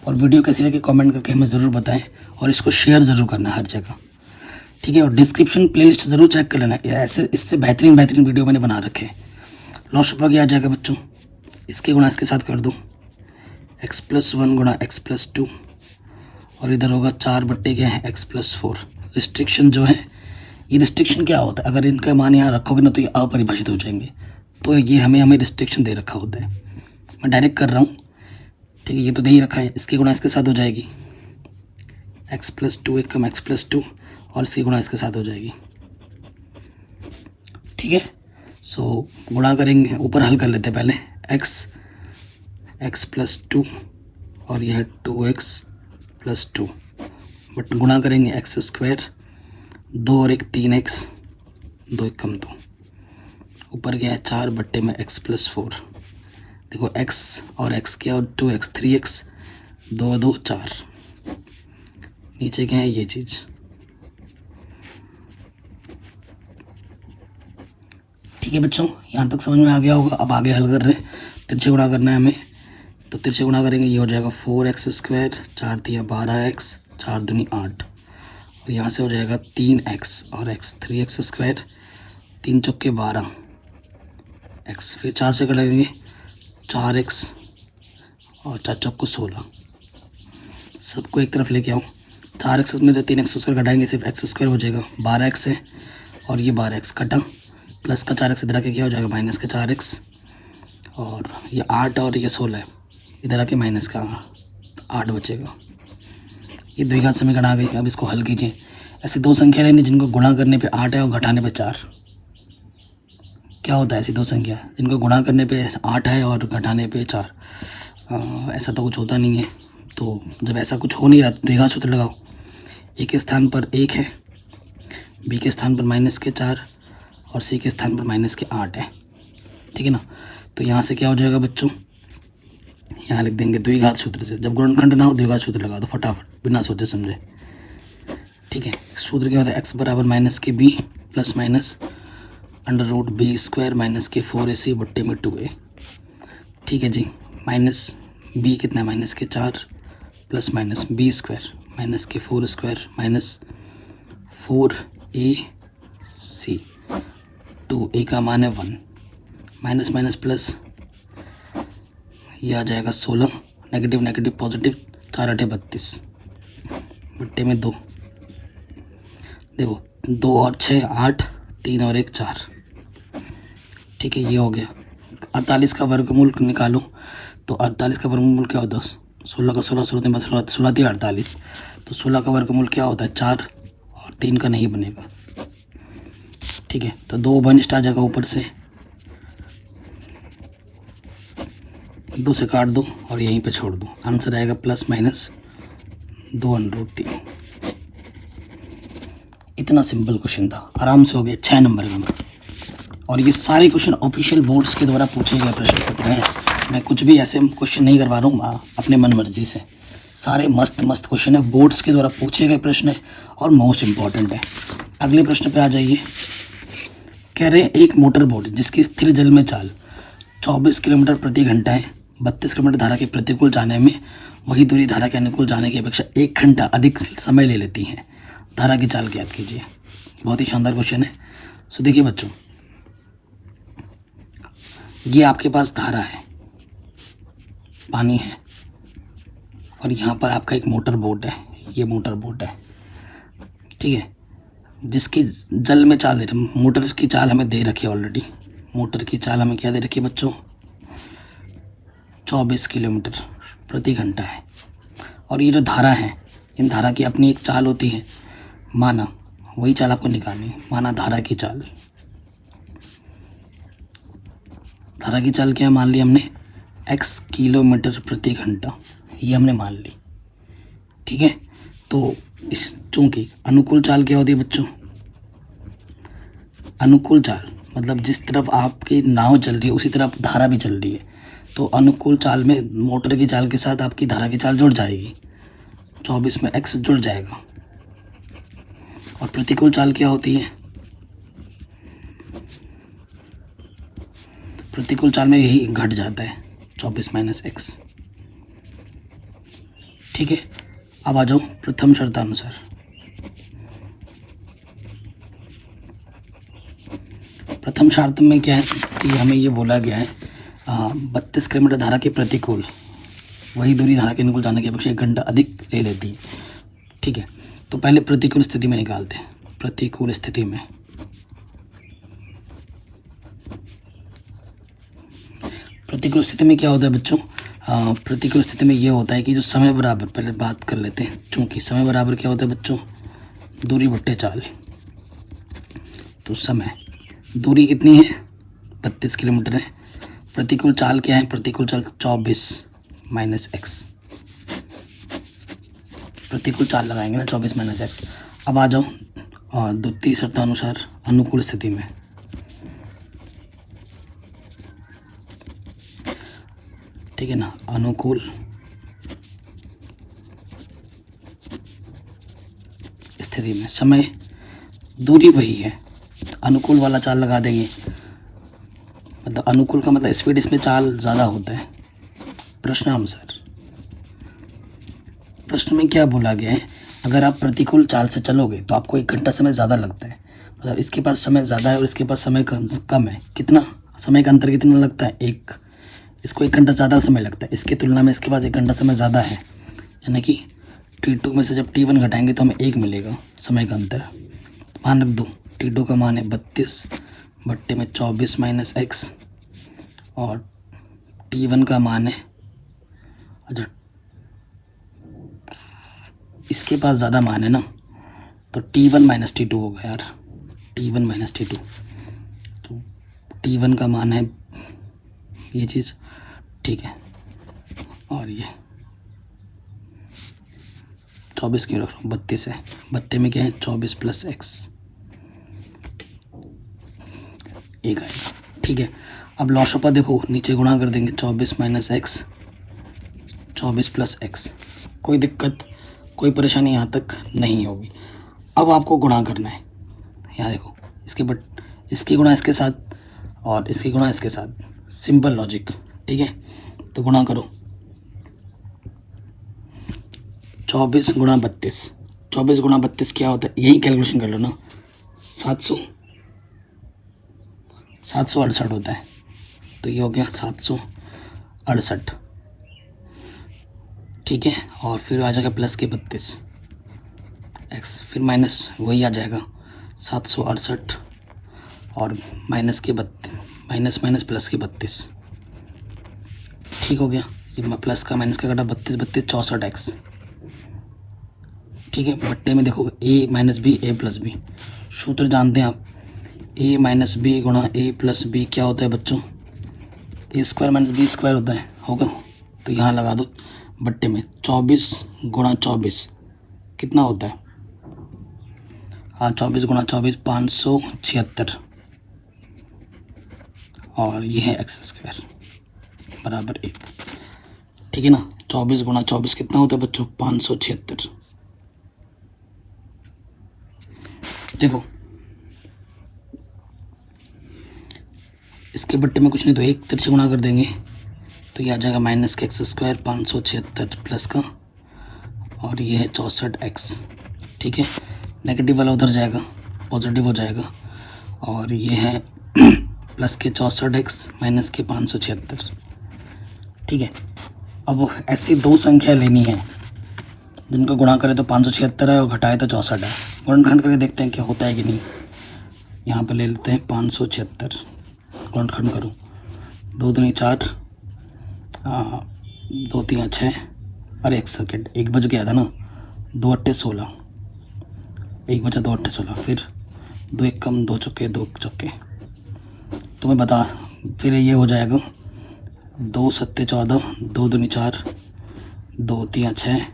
और वीडियो कैसी लगी कमेंट करके हमें ज़रूर बताएं और इसको शेयर ज़रूर करना हर जगह, ठीक है। और डिस्क्रिप्शन प्लेलिस्ट ज़रूर चेक कर लेना, ऐसे इससे बेहतरीन वीडियो मैंने बना रखे हैं। लॉस्ट पर आ जाएगा बच्चों, इसके गुणा इसके साथ कर दो, x+1 गुणा x+2 और इधर होगा 4 क्या है x+4। रिस्ट्रिक्शन जो है, ये रिस्ट्रिक्शन क्या होता है, अगर इनका मान यहाँ रखोगे ना तो ये अपरिभाषित हो जाएंगे, तो ये हमें रिस्ट्रिक्शन दे रखा होता है। मैं डायरेक्ट कर रहा हूँ, ठीक है, ये तो दे ही रखा है। इसके गुणा इसके साथ हो जाएगी x+2 एक कम x+2 और इसकी गुणा इसके साथ हो जाएगी, ठीक है। सो गुणा करेंगे, ऊपर हल कर लेते हैं पहले, x+2 और यह है 2x+2, बट गुणा करेंगे x², 2 और 1 3x, 2 एक कम 2, ऊपर गया है 4 x+4। देखो x और x क्या, और 2x 3x, 2 2 4, नीचे क्या है ये चीज़, ठीक है बच्चों, यहाँ तक समझ में आ गया होगा। अब आगे हल कर रहे हैं, तिरछे गुणा करना है हमें, तो तिरछे गुणा करेंगे, ये हो जाएगा 4x², 4 तिया 12x, 4 दूनी 8, और यहाँ से हो जाएगा 3x और x, 3x², 3 चौके 12x, फिर 4 से कटेंगे 4x और 4 चौको 16, सबको एक तरफ लेके आऊँ। 4x में 3x² घटाएंगे, सिर्फ x² हो जाएगा, 12x है और ये 12x कटा, प्लस का 4x इधर आके क्या हो जाएगा माइनस का 4x, और ये 8 और ये 16 है, इधर आके माइनस का 8 बचेगा। ये द्विघात समीकरण आ गई। अब इसको हल कीजिए। ऐसी दो संख्या लेनी जिनको गुणा करने पे 8 है और घटाने पे 4। क्या होता है ऐसी दो संख्या जिनको गुणा करने पे 8 है और घटाने पे 4? ऐसा तो कुछ होता नहीं है। तो जब ऐसा कुछ हो नहीं रहा तो द्विघात सूत्र लगाओ। ए के स्थान पर 1 है, बी के स्थान पर -4 और सी के स्थान पर -8 है, ठीक है ना। तो यहाँ से क्या हो जाएगा बच्चों, यहाँ लिख देंगे द्विघात सूत्र से। जब गुणनखंड ना हो द्विघात सूत्र लगा दो फटाफट बिना सोचे समझे, ठीक है। सूत्र क्या होता है, x बराबर -b plus minus √b² -4ac बट्टे में 2a, ठीक है जी। माइनस b कितना है -4 plus minus b² -4² -4ac, 2a का मान है 1, माइनस माइनस प्लस, ये आ जाएगा 16, नेगेटिव नेगेटिव पॉजिटिव, 4 8 32 बट्टे में 2। देखो 2 और 6 8, 3 और 1 4, ठीक है। ये हो गया। 48 का वर्गमूल निकालो, तो 48 का वर्गमूल क्या होता है, 16 का 16, 16 16 48, तो 16 का वर्गमूल क्या होता है 4, और 3 का नहीं बनेगा, ठीक है। तो 2 बनिष्ठ आ जाएगा ऊपर से, 2 से काट दो और यहीं पे छोड़ दो, आंसर आएगा ±2√3। इतना सिंपल क्वेश्चन था, आराम से हो गया 6 नंबर का। और ये सारे क्वेश्चन ऑफिशियल बोर्ड्स के द्वारा पूछे गए प्रश्न पत्र हैं। मैं कुछ भी ऐसे क्वेश्चन नहीं करवा रहा हूँ अपने मन मर्जी से, सारे मस्त मस्त क्वेश्चन है, बोर्ड्स के द्वारा पूछे गए प्रश्न है और मोस्ट इम्पॉर्टेंट है। अगले प्रश्न पे आ जाइए। कह रहे हैं एक मोटर बोट जिसकी स्थिर जल में चाल 24 किलोमीटर प्रति घंटा है, 32 किलोमीटर धारा के प्रतिकूल जाने में वही दूरी धारा के अनुकूल जाने की अपेक्षा 1 घंटा अधिक समय ले लेती है, धारा की चाल ज्ञात कीजिए। बहुत ही शानदार क्वेश्चन है। सो देखिए बच्चों, ये आपके पास धारा है, पानी है, और यहाँ पर आपका एक मोटर बोट है, ये मोटर बोट है, ठीक है, जिसकी जल में चाल दे रही, मोटर की चाल हमें दे रखी है ऑलरेडी। मोटर की चाल हमें क्या दे रखी है बच्चों, 24 किलोमीटर प्रति घंटा है। और ये जो धारा है, इन धारा की अपनी एक चाल होती है, माना, वही चाल आपको निकालनी है। माना धारा की चाल, धारा की चाल क्या मान ली हमने, x किलोमीटर प्रति घंटा, ये हमने मान ली, ठीक है। तो इस चूँकि अनुकूल चाल क्या होती है बच्चों, अनुकूल चाल मतलब जिस तरफ आपकी नाव चल रही है उसी तरफ धारा भी चल रही है, तो अनुकूल चाल में मोटर की चाल के साथ आपकी धारा की चाल जुड़ जाएगी, 24 में x जुड़ जाएगा। और प्रतिकूल चाल क्या होती है, प्रतिकूल चाल में यही घट जाता है, 24 - x, ठीक है। अब आ जाओ प्रथम शर्तानुसार। प्रथम शर्त में क्या है कि हमें ये बोला गया है, 32 किलोमीटर धारा के प्रतिकूल वही दूरी धारा के अनुकूल जाने की अपेक्षा 1 घंटा अधिक ले लेती है। ठीक है, तो पहले प्रतिकूल स्थिति में निकालते हैं। प्रतिकूल स्थिति में क्या होता है बच्चों? प्रतिकूल स्थिति में ये होता है कि जो समय बराबर, पहले बात कर लेते हैं, चूँकि समय बराबर क्या होता है बच्चों? दूरी बट्टे चाल। तो समय, दूरी कितनी है? 32 किलोमीटर है। प्रतिकूल चाल क्या है? प्रतिकूल चाल 24 माइनस एक्स। प्रतिकूल चाल लगाएंगे ना, 24 माइनस एक्स। अब आ जाओ द्वितीय शर्तानुसार अनुकूल स्थिति में। ठीक है ना, अनुकूल स्थिति में समय, दूरी वही है, तो अनुकूल वाला चाल लगा देंगे। मतलब अनुकूल का मतलब स्पीड, इसमें चाल ज़्यादा होता है। प्रश्न आंसर, प्रश्न में क्या बोला गया है? अगर आप प्रतिकूल चाल से चलोगे तो आपको 1 घंटा समय ज़्यादा लगता है। मतलब इसके पास समय ज़्यादा है और इसके पास समय कम है। कितना समय का अंतर कितना लगता है? 1। इसको 1 घंटा ज़्यादा समय लगता है, इसकी तुलना में इसके पास 1 घंटा समय ज़्यादा है। यानी कि T2 में से जब T1 घटाएंगे तो हमें 1 मिलेगा समय का अंतर। मान रख दो T2 का मान है 32 बट्टे में 24 माइनस एक्स, और T1 का मान है, अच्छा इसके पास ज़्यादा मान है ना, तो T1 माइनस T2 होगा यार, T1 माइनस T2। तो T1 का मान है ये चीज़, ठीक है, और ये 24 क्यों रख रहा हूँ? 32 है, बट्टे में क्या है? 24 प्लस एक्स, 1 आएगा। ठीक है, अब लॉशपा देखो, नीचे गुणा कर देंगे, 24 माइनस एक्स, 24 प्लस एक्स। कोई दिक्कत, कोई परेशानी यहाँ तक नहीं होगी। अब आपको गुणा करना है। यहाँ देखो, इसकी गुणा इसके साथ और इसकी गुणा इसके साथ, सिंपल लॉजिक। ठीक है, तो गुणा करो, 24 गुणा 32, 24 गुणा 32 क्या होता है? यही कैलकुलेशन कर लो ना, 768 होता है। तो ये हो गया 768। ठीक है, और फिर आ जाएगा प्लस के 32 एक्स, फिर माइनस वही आ जाएगा 768 और माइनस के 32, माइनस प्लस के 32। ठीक हो गया, ये प्लस का माइनस का कटा, 32 64 एक्स। ठीक है, बट्टे में देखो ए माइनस बी ए प्लस बी, सूत्र जानते हैं आप, ए माइनस बी गुणा ए प्लस बी क्या होता है बच्चों? ए स्क्वायर माइनस बी स्क्वायर होता है, होगा। तो यहाँ लगा दो बट्टे में 24 गुणा 24 कितना होता है? हाँ, 24 गुणा 24 576, और ये है एक्स स्क्वायर बराबर 1। ठीक है ना, 24 गुणा 24 कितना होता है बच्चों? 576। देखो इसके बट्टे में कुछ नहीं तो 1 तिरछे से गुणा कर देंगे, तो ये आ जाएगा माइनस का एक्स स्क्वायर 576 प्लस का, और ये है 64 एक्स। ठीक है, नेगेटिव वाला उधर जाएगा, पॉजिटिव हो जाएगा, और ये है प्लस के 64 एक्स माइनस के 576। ठीक है, अब ऐसी दो संख्या लेनी है जिनको गुणा करें तो 576 है और घटाए तो 64 है। गुणनखंड करके देखते हैं क्या होता है कि नहीं। यहाँ पर ले लेते हैं 576, गुणनखंड करो, 2 दूनी 4, 2 3 6, अरे 1 सेकेंड, 1 बज गया था ना, 2 8 16, 1 बचा 2 8 16, फिर 2 1 कम 2 चौके 2 चौके, तो मैं बता, फिर ये हो जाएगा 2 7 14, 2 दूनी 4, 2 3 6,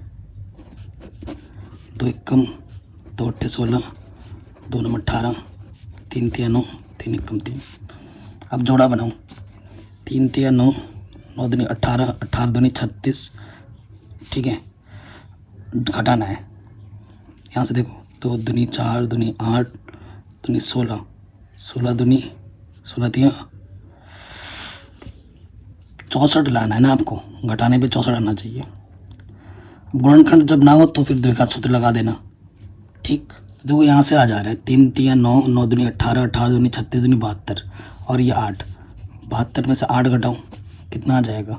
2 1 कम 2 8 16, 2 9 18, 3 3 9, 3 1 कम 3। अब जोड़ा बनाऊँ, 3 3 9, 9 दूनी 18, 18 दूनी 36। ठीक है, घटाना है, यहाँ से देखो 2 दूनी 4 दूनी 8 दूनी 16, 16 दूनी 16 3 64 लाना है ना आपको, घटाने पे 64 आना चाहिए। गुणनखंड जब ना हो तो फिर द्विघात सूत्र लगा देना। ठीक, देखो यहाँ से आ जा रहा है 3 3 9, 9 दूनी 18, 18 दूनी 36 दूनी 72, और ये 8, 72 में से 8 घटाऊँ कितना आ जाएगा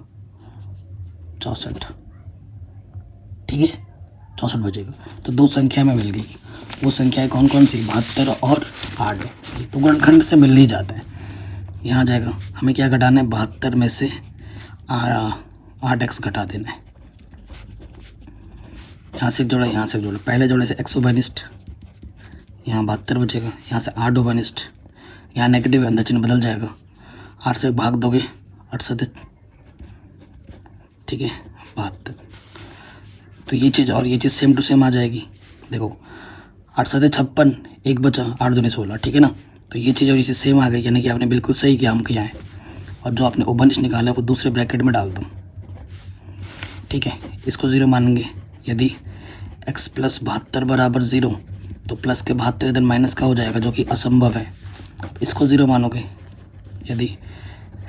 64, ठीक है 64 बचेगा। तो दो संख्या में मिल गई, वो संख्याएं कौन कौन सी 72 और 8 है। ये तो गुणनखंड से मिल ही जाता है। यहाँ जाएगा, हमें क्या घटाना है 72 में से 8x घटा देना है। यहाँ से एक जोड़ा, यहाँ से एक जोड़ा, पहले जोड़े से x ओवनिस्ट, यहाँ 72 बचेगा, यहाँ से 8 ओवनिस्ट, यहाँ नेगेटिव अंदर चिन्ह बदल जाएगा, 8 से भाग दोगे 8 7, ठीक है 72। तो ये चीज़ और ये चीज़ सेम टू सेम आ जाएगी। देखो 8 7 56, एक बचा, 8 दूनी 16, ठीक है ना। तो ये चीज़ और ये चीज़ सेम आ गई, यानी कि आपने बिल्कुल सही काम किया है। और जो आपने ओवनिस्ट निकाला है वो दूसरे ब्रैकेट में डाल दो, ठीक है। इसको 0 मानेंगे। यदि x प्लस 72 बराबर 0, तो प्लस के 72 इधर माइनस का हो जाएगा, जो कि असंभव है। इसको 0 मानोगे। यदि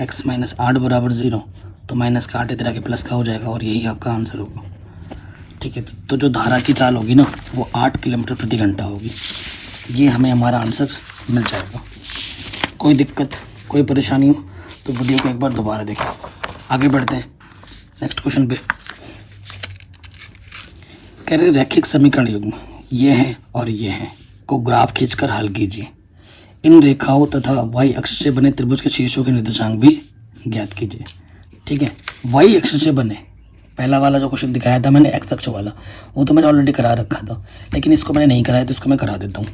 x माइनस 8 बराबर 0, तो माइनस का 8 इधर के प्लस का हो जाएगा, और यही आपका आंसर होगा, ठीक है। तो जो धारा की चाल होगी ना वो 8 किलोमीटर प्रति घंटा होगी। ये हमें हमारा आंसर मिल जाएगा। कोई दिक्कत, कोई परेशानी हो तो वीडियो को एक बार दोबारा देखें। आगे बढ़ते हैं नेक्स्ट क्वेश्चन पे। कह रहे रैखिक समीकरण युग्म ये है और ये है को ग्राफ खींचकर हल कीजिए। इन रेखाओं तथा वाई अक्ष से बने त्रिभुज के शीर्षों के निर्देशांक भी ज्ञात कीजिए, ठीक है। वाई अक्ष से बने, पहला वाला जो क्वेश्चन दिखाया था मैंने एक्स अक्ष वाला, वो तो मैंने ऑलरेडी करा रखा था, लेकिन इसको मैंने नहीं कराया तो इसको मैं करा देता हूँ।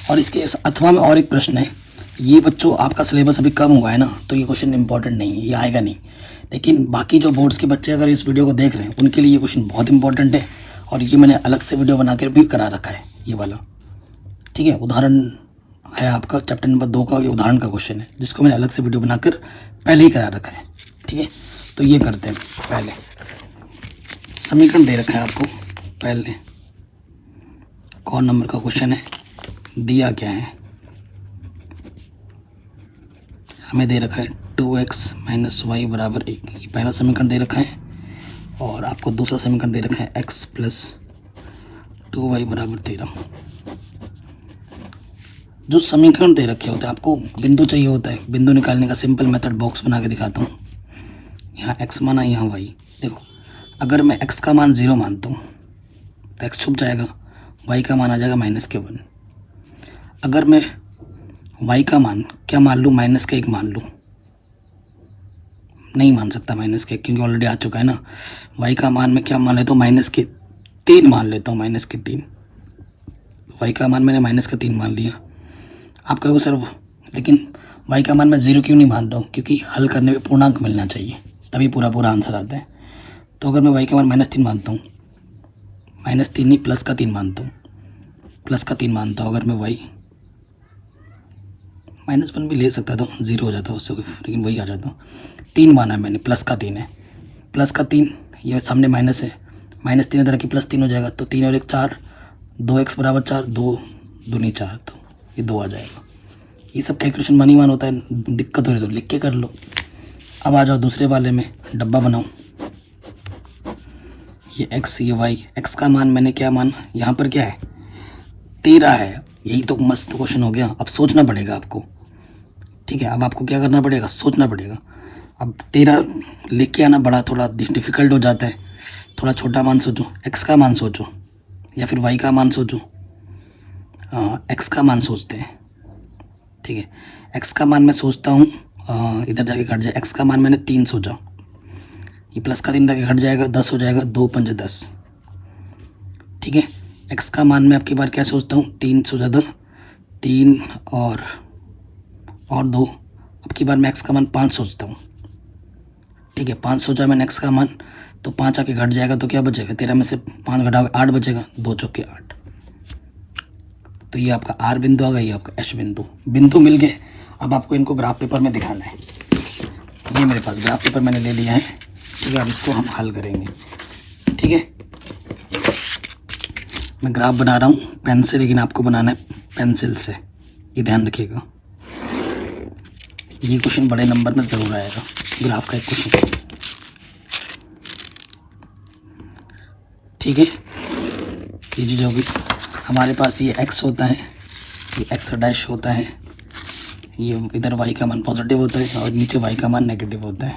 और इसके अथवा में और एक प्रश्न है, ये बच्चों आपका सिलेबस अभी कम हुआ है ना, तो ये क्वेश्चन इंपॉर्टेंट नहीं है, ये आएगा नहीं। लेकिन बाकी जो बोर्ड्स के बच्चे अगर इस वीडियो को देख रहे हैं उनके लिए ये क्वेश्चन बहुत इंपॉर्टेंट है, और ये मैंने अलग से वीडियो बनाकर भी करा रखा है ये वाला, ठीक है। उदाहरण है आपका चैप्टर नंबर 2 का, ये उदाहरण का क्वेश्चन है जिसको मैंने अलग से वीडियो बनाकर पहले ही करा रखा है, ठीक है। तो ये करते हैं, पहले समीकरण दे रखा है आपको, पहले कौन नंबर का क्वेश्चन है, दिया क्या है, हमें दे रखा है 2x माइनस वाई बराबर 1, ये पहला समीकरण दे रखा है। और आपको दूसरा समीकरण दे रखा है x प्लस 2y बराबर 13। जो समीकरण दे रखे होते हैं आपको बिंदु चाहिए होता है, बिंदु निकालने का सिंपल मेथड बॉक्स बना के दिखाता हूँ। यहाँ x माना, यहाँ y। देखो अगर मैं x का मान 0 मानता हूँ तो x छुप जाएगा, y का मान आ जाएगा -1। अगर मैं y का मान क्या मान लूँ, -1 मान लूँ, नहीं मान सकता -1 क्योंकि ऑलरेडी आ चुका है ना। y का मान मैं क्या मान लेता हूँ, -3 मान लेता हूँ, -3। y का मान मैंने -3 मान लिया। आप कहोगे सर लेकिन y का मान मैं 0 क्यों नहीं मान रहा हूँ, क्योंकि हल करने में पूर्णांक मिलना चाहिए तभी पूरा आंसर आता है। तो अगर मैं y का मान -3 मानता हूँ, -3 नहीं +3 मानता हूँ, +3 मानता हूँ, अगर मैं y -1 भी ले सकता था, 0 हो जाता उससे कोई, लेकिन वही आ जाता। 3 माना मैंने, +3 है, +3 ये सामने माइनस है, -3 इधर की +3 हो जाएगा, तो 3 और 1 4, 2x बराबर 4, 2 दूनी 4, तो ये 2 आ जाएगा। ये सब कैलकुलेशन मन ही मान होता है, दिक्कत हो रही तो लिख के कर लो। अब आ जाओ दूसरे वाले में, डब्बा बनाओ। ये x ये y, x का मान मैंने क्या माना, यहाँ पर क्या है 13 है, यही तो मस्त क्वेश्चन हो गया। अब सोचना पड़ेगा आपको, ठीक है। अब आपको क्या करना पड़ेगा, सोचना पड़ेगा। अब 13 लेके आना बड़ा थोड़ा डिफ़िकल्ट हो जाता है, थोड़ा छोटा मान सोचो, x का मान सोचो या फिर y का मान सोचो। x का मान सोचते हैं, ठीक है। x का मान मैं सोचता हूँ, इधर जाके घट जाए, x का मान मैंने 3 सोचा, ये प्लस का 3 जाके घट जाएगा, 10 हो जाएगा, 2 5 10, ठीक है। x का मान मैं आपकी बार क्या सोचता हूँ, 3 सोचा था, 3 और 2, अब की बार मैं x का मान 5 सोचता हूँ, ठीक है। 5 सोचा मैंने x का मान, तो 5 आके घट जाएगा, तो क्या बचेगा, 13 में से 5 घटाओगे 8 बचेगा, 2 चौके 8। तो ये आपका R बिंदु आ गया, ये आपका H बिंदु मिल गए। अब आपको इनको ग्राफ पेपर में दिखाना है। ये मेरे पास ग्राफ पेपर मैंने ले लिया है, ठीक है। अब इसको हम हल करेंगे, ठीक है। मैं ग्राफ बना रहा हूँ पेन से, लेकिन आपको बनाना है पेंसिल से, ये ध्यान रखिएगा। ये क्वेश्चन बड़े नंबर में ज़रूर आएगा, ग्राफ का एक क्वेश्चन, ठीक है। ये चीज़ होगी हमारे पास, ये x होता है, ये x डैश होता है, ये इधर y का मान पॉजिटिव होता है और नीचे y का मान नेगेटिव होता है,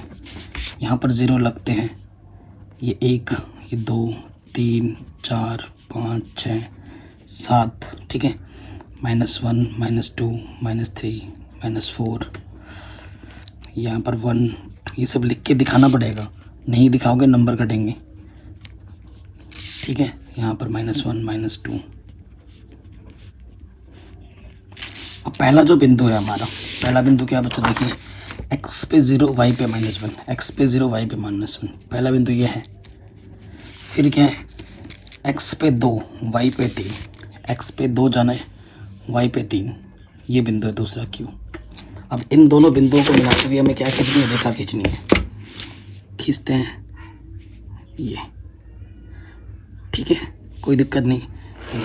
यहाँ पर 0 लगते हैं, ये 1, ये 2, 3, 4, 5, 6, 7, ठीक है। -1, -2, -3, -4, यहाँ पर 1, ये सब लिख के दिखाना पड़ेगा, नहीं दिखाओगे नंबर कटेंगे, ठीक है। यहाँ पर -1, -2। अब पहला जो बिंदु है हमारा, पहला बिंदु क्या बच्चों देखिए, x पे 0 y पे -1, x पे 0 y पे -1, पहला बिंदु ये है। फिर क्या है, x पे 2 y पे 3, x पे 2 जाना है y पे 3, ये बिंदु है दूसरा Q। अब इन दोनों बिंदुओं को मिलाते हुए हमें क्या खींचनी है, रेखा खींचनी है। खींचते हैं ये, ठीक है, कोई दिक्कत नहीं,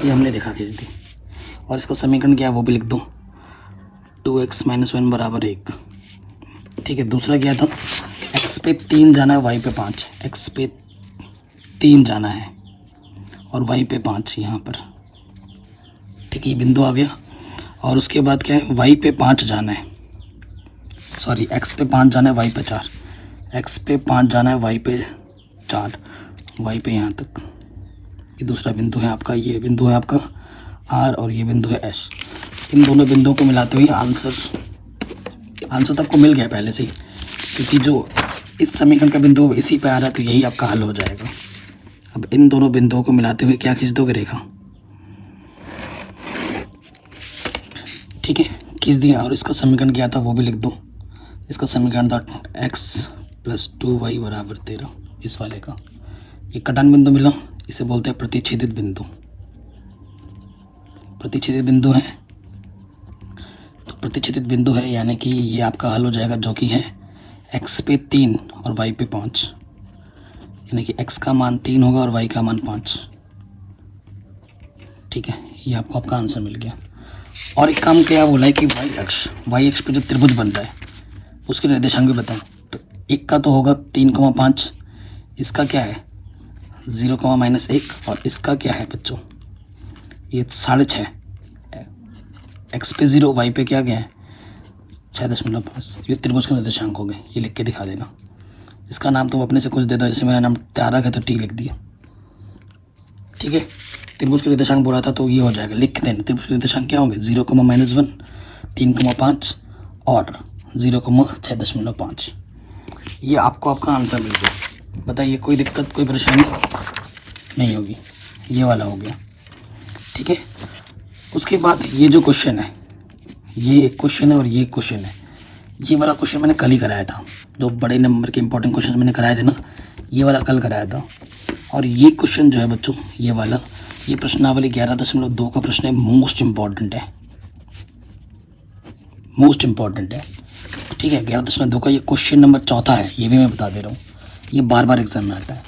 ये हमने रेखा खींच दी। और इसका समीकरण क्या है वो भी लिख दो, 2x - 1 बराबर 1, ठीक है। दूसरा क्या था, x पे 3 जाना है y पे 5, x पे 3 जाना है और y पे 5 यहाँ पर, ठीक है, ये बिंदु आ गया। और उसके बाद क्या है, y पे 5 जाना है, सॉरी x पे 5 जाना है y पे 4, x पे 5 जाना है y पे 4, y पे यहाँ तक, ये दूसरा बिंदु है आपका, ये बिंदु है आपका R और ये बिंदु है S। इन दोनों बिंदुओं को मिलाते हुए आंसर तो आपको मिल गया पहले से ही, क्योंकि जो इस समीकरण का बिंदु इसी पे आ रहा है तो यही आपका हल हो जाएगा। अब इन दोनों बिंदुओं को मिलाते हुए क्या खींच दोगे, रेखा, ठीक है, खींच दिया। और इसका समीकरण क्या था वो भी लिख दो, इसका समीकरण था x + 2y बराबर 13, इस वाले का। ये कटान बिंदु मिला, इसे बोलते हैं प्रतिच्छेदित बिंदु। प्रतिच्छेदित बिंदु है तो प्रतिच्छेदित बिंदु है, यानी कि ये आपका हल हो जाएगा, जो कि है x पे 3 और y पे 5, यानी कि x का मान 3 होगा और y का मान 5, ठीक है। ये आपको आपका आंसर मिल गया। और एक काम क्या बोला है कि y अक्ष पे जो त्रिभुज बन रहा है उसके निर्देशांक भी बताएं। तो एक का तो होगा 3,5, इसका क्या है 0, -1, और इसका क्या है बच्चों, ये 6.5, x पे 0 y पे क्या गया है 6.5, ये त्रिभुज के निर्देशांक हो गए, ये लिख के दिखा देना। इसका नाम तुम अपने से कुछ दे दो, जैसे मेरा नाम तारक है तो T लिख दिया, ठीक है। त्रिभुज के निर्देशांक बोला था तो ये हो जाएगा, लिख देना। त्रिभुज के निर्देशांक क्या होंगे, 0, -1, 3,5 और 0,6.5। ये आपको आपका आंसर मिल गया। बताइए कोई दिक्कत, कोई परेशानी नहीं होगी, ये वाला हो गया, ठीक है। उसके बाद ये जो क्वेश्चन है, ये एक क्वेश्चन है और ये क्वेश्चन है। ये वाला क्वेश्चन मैंने कल ही कराया था, जो बड़े नंबर के इंपॉर्टेंट क्वेश्चन मैंने कराए थे ना, ये वाला कल कराया था। और ये क्वेश्चन जो है बच्चों, ये वाला, ये प्रश्नावली 11.2 का प्रश्न है, मोस्ट इम्पॉर्टेंट है, मोस्ट इम्पॉर्टेंट है, ठीक है। 11.2 का ये क्वेश्चन नंबर 4 है, ये भी मैं बता दे रहा हूँ। ये बार बार एग्जाम में आता है,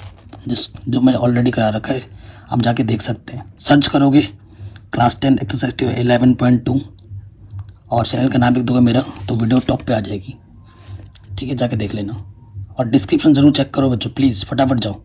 जो मैंने ऑलरेडी करा रखा है, आप जाके देख सकते हैं। सर्च करोगे क्लास 10 एक्सरसाइज 11.2 और चैनल का नाम लिख दोगे मेरा, तो वीडियो टॉप पे आ जाएगी, ठीक है, जाके देख लेना। और डिस्क्रिप्शन ज़रूर चेक करो बच्चों, प्लीज़ फटाफट जाओ।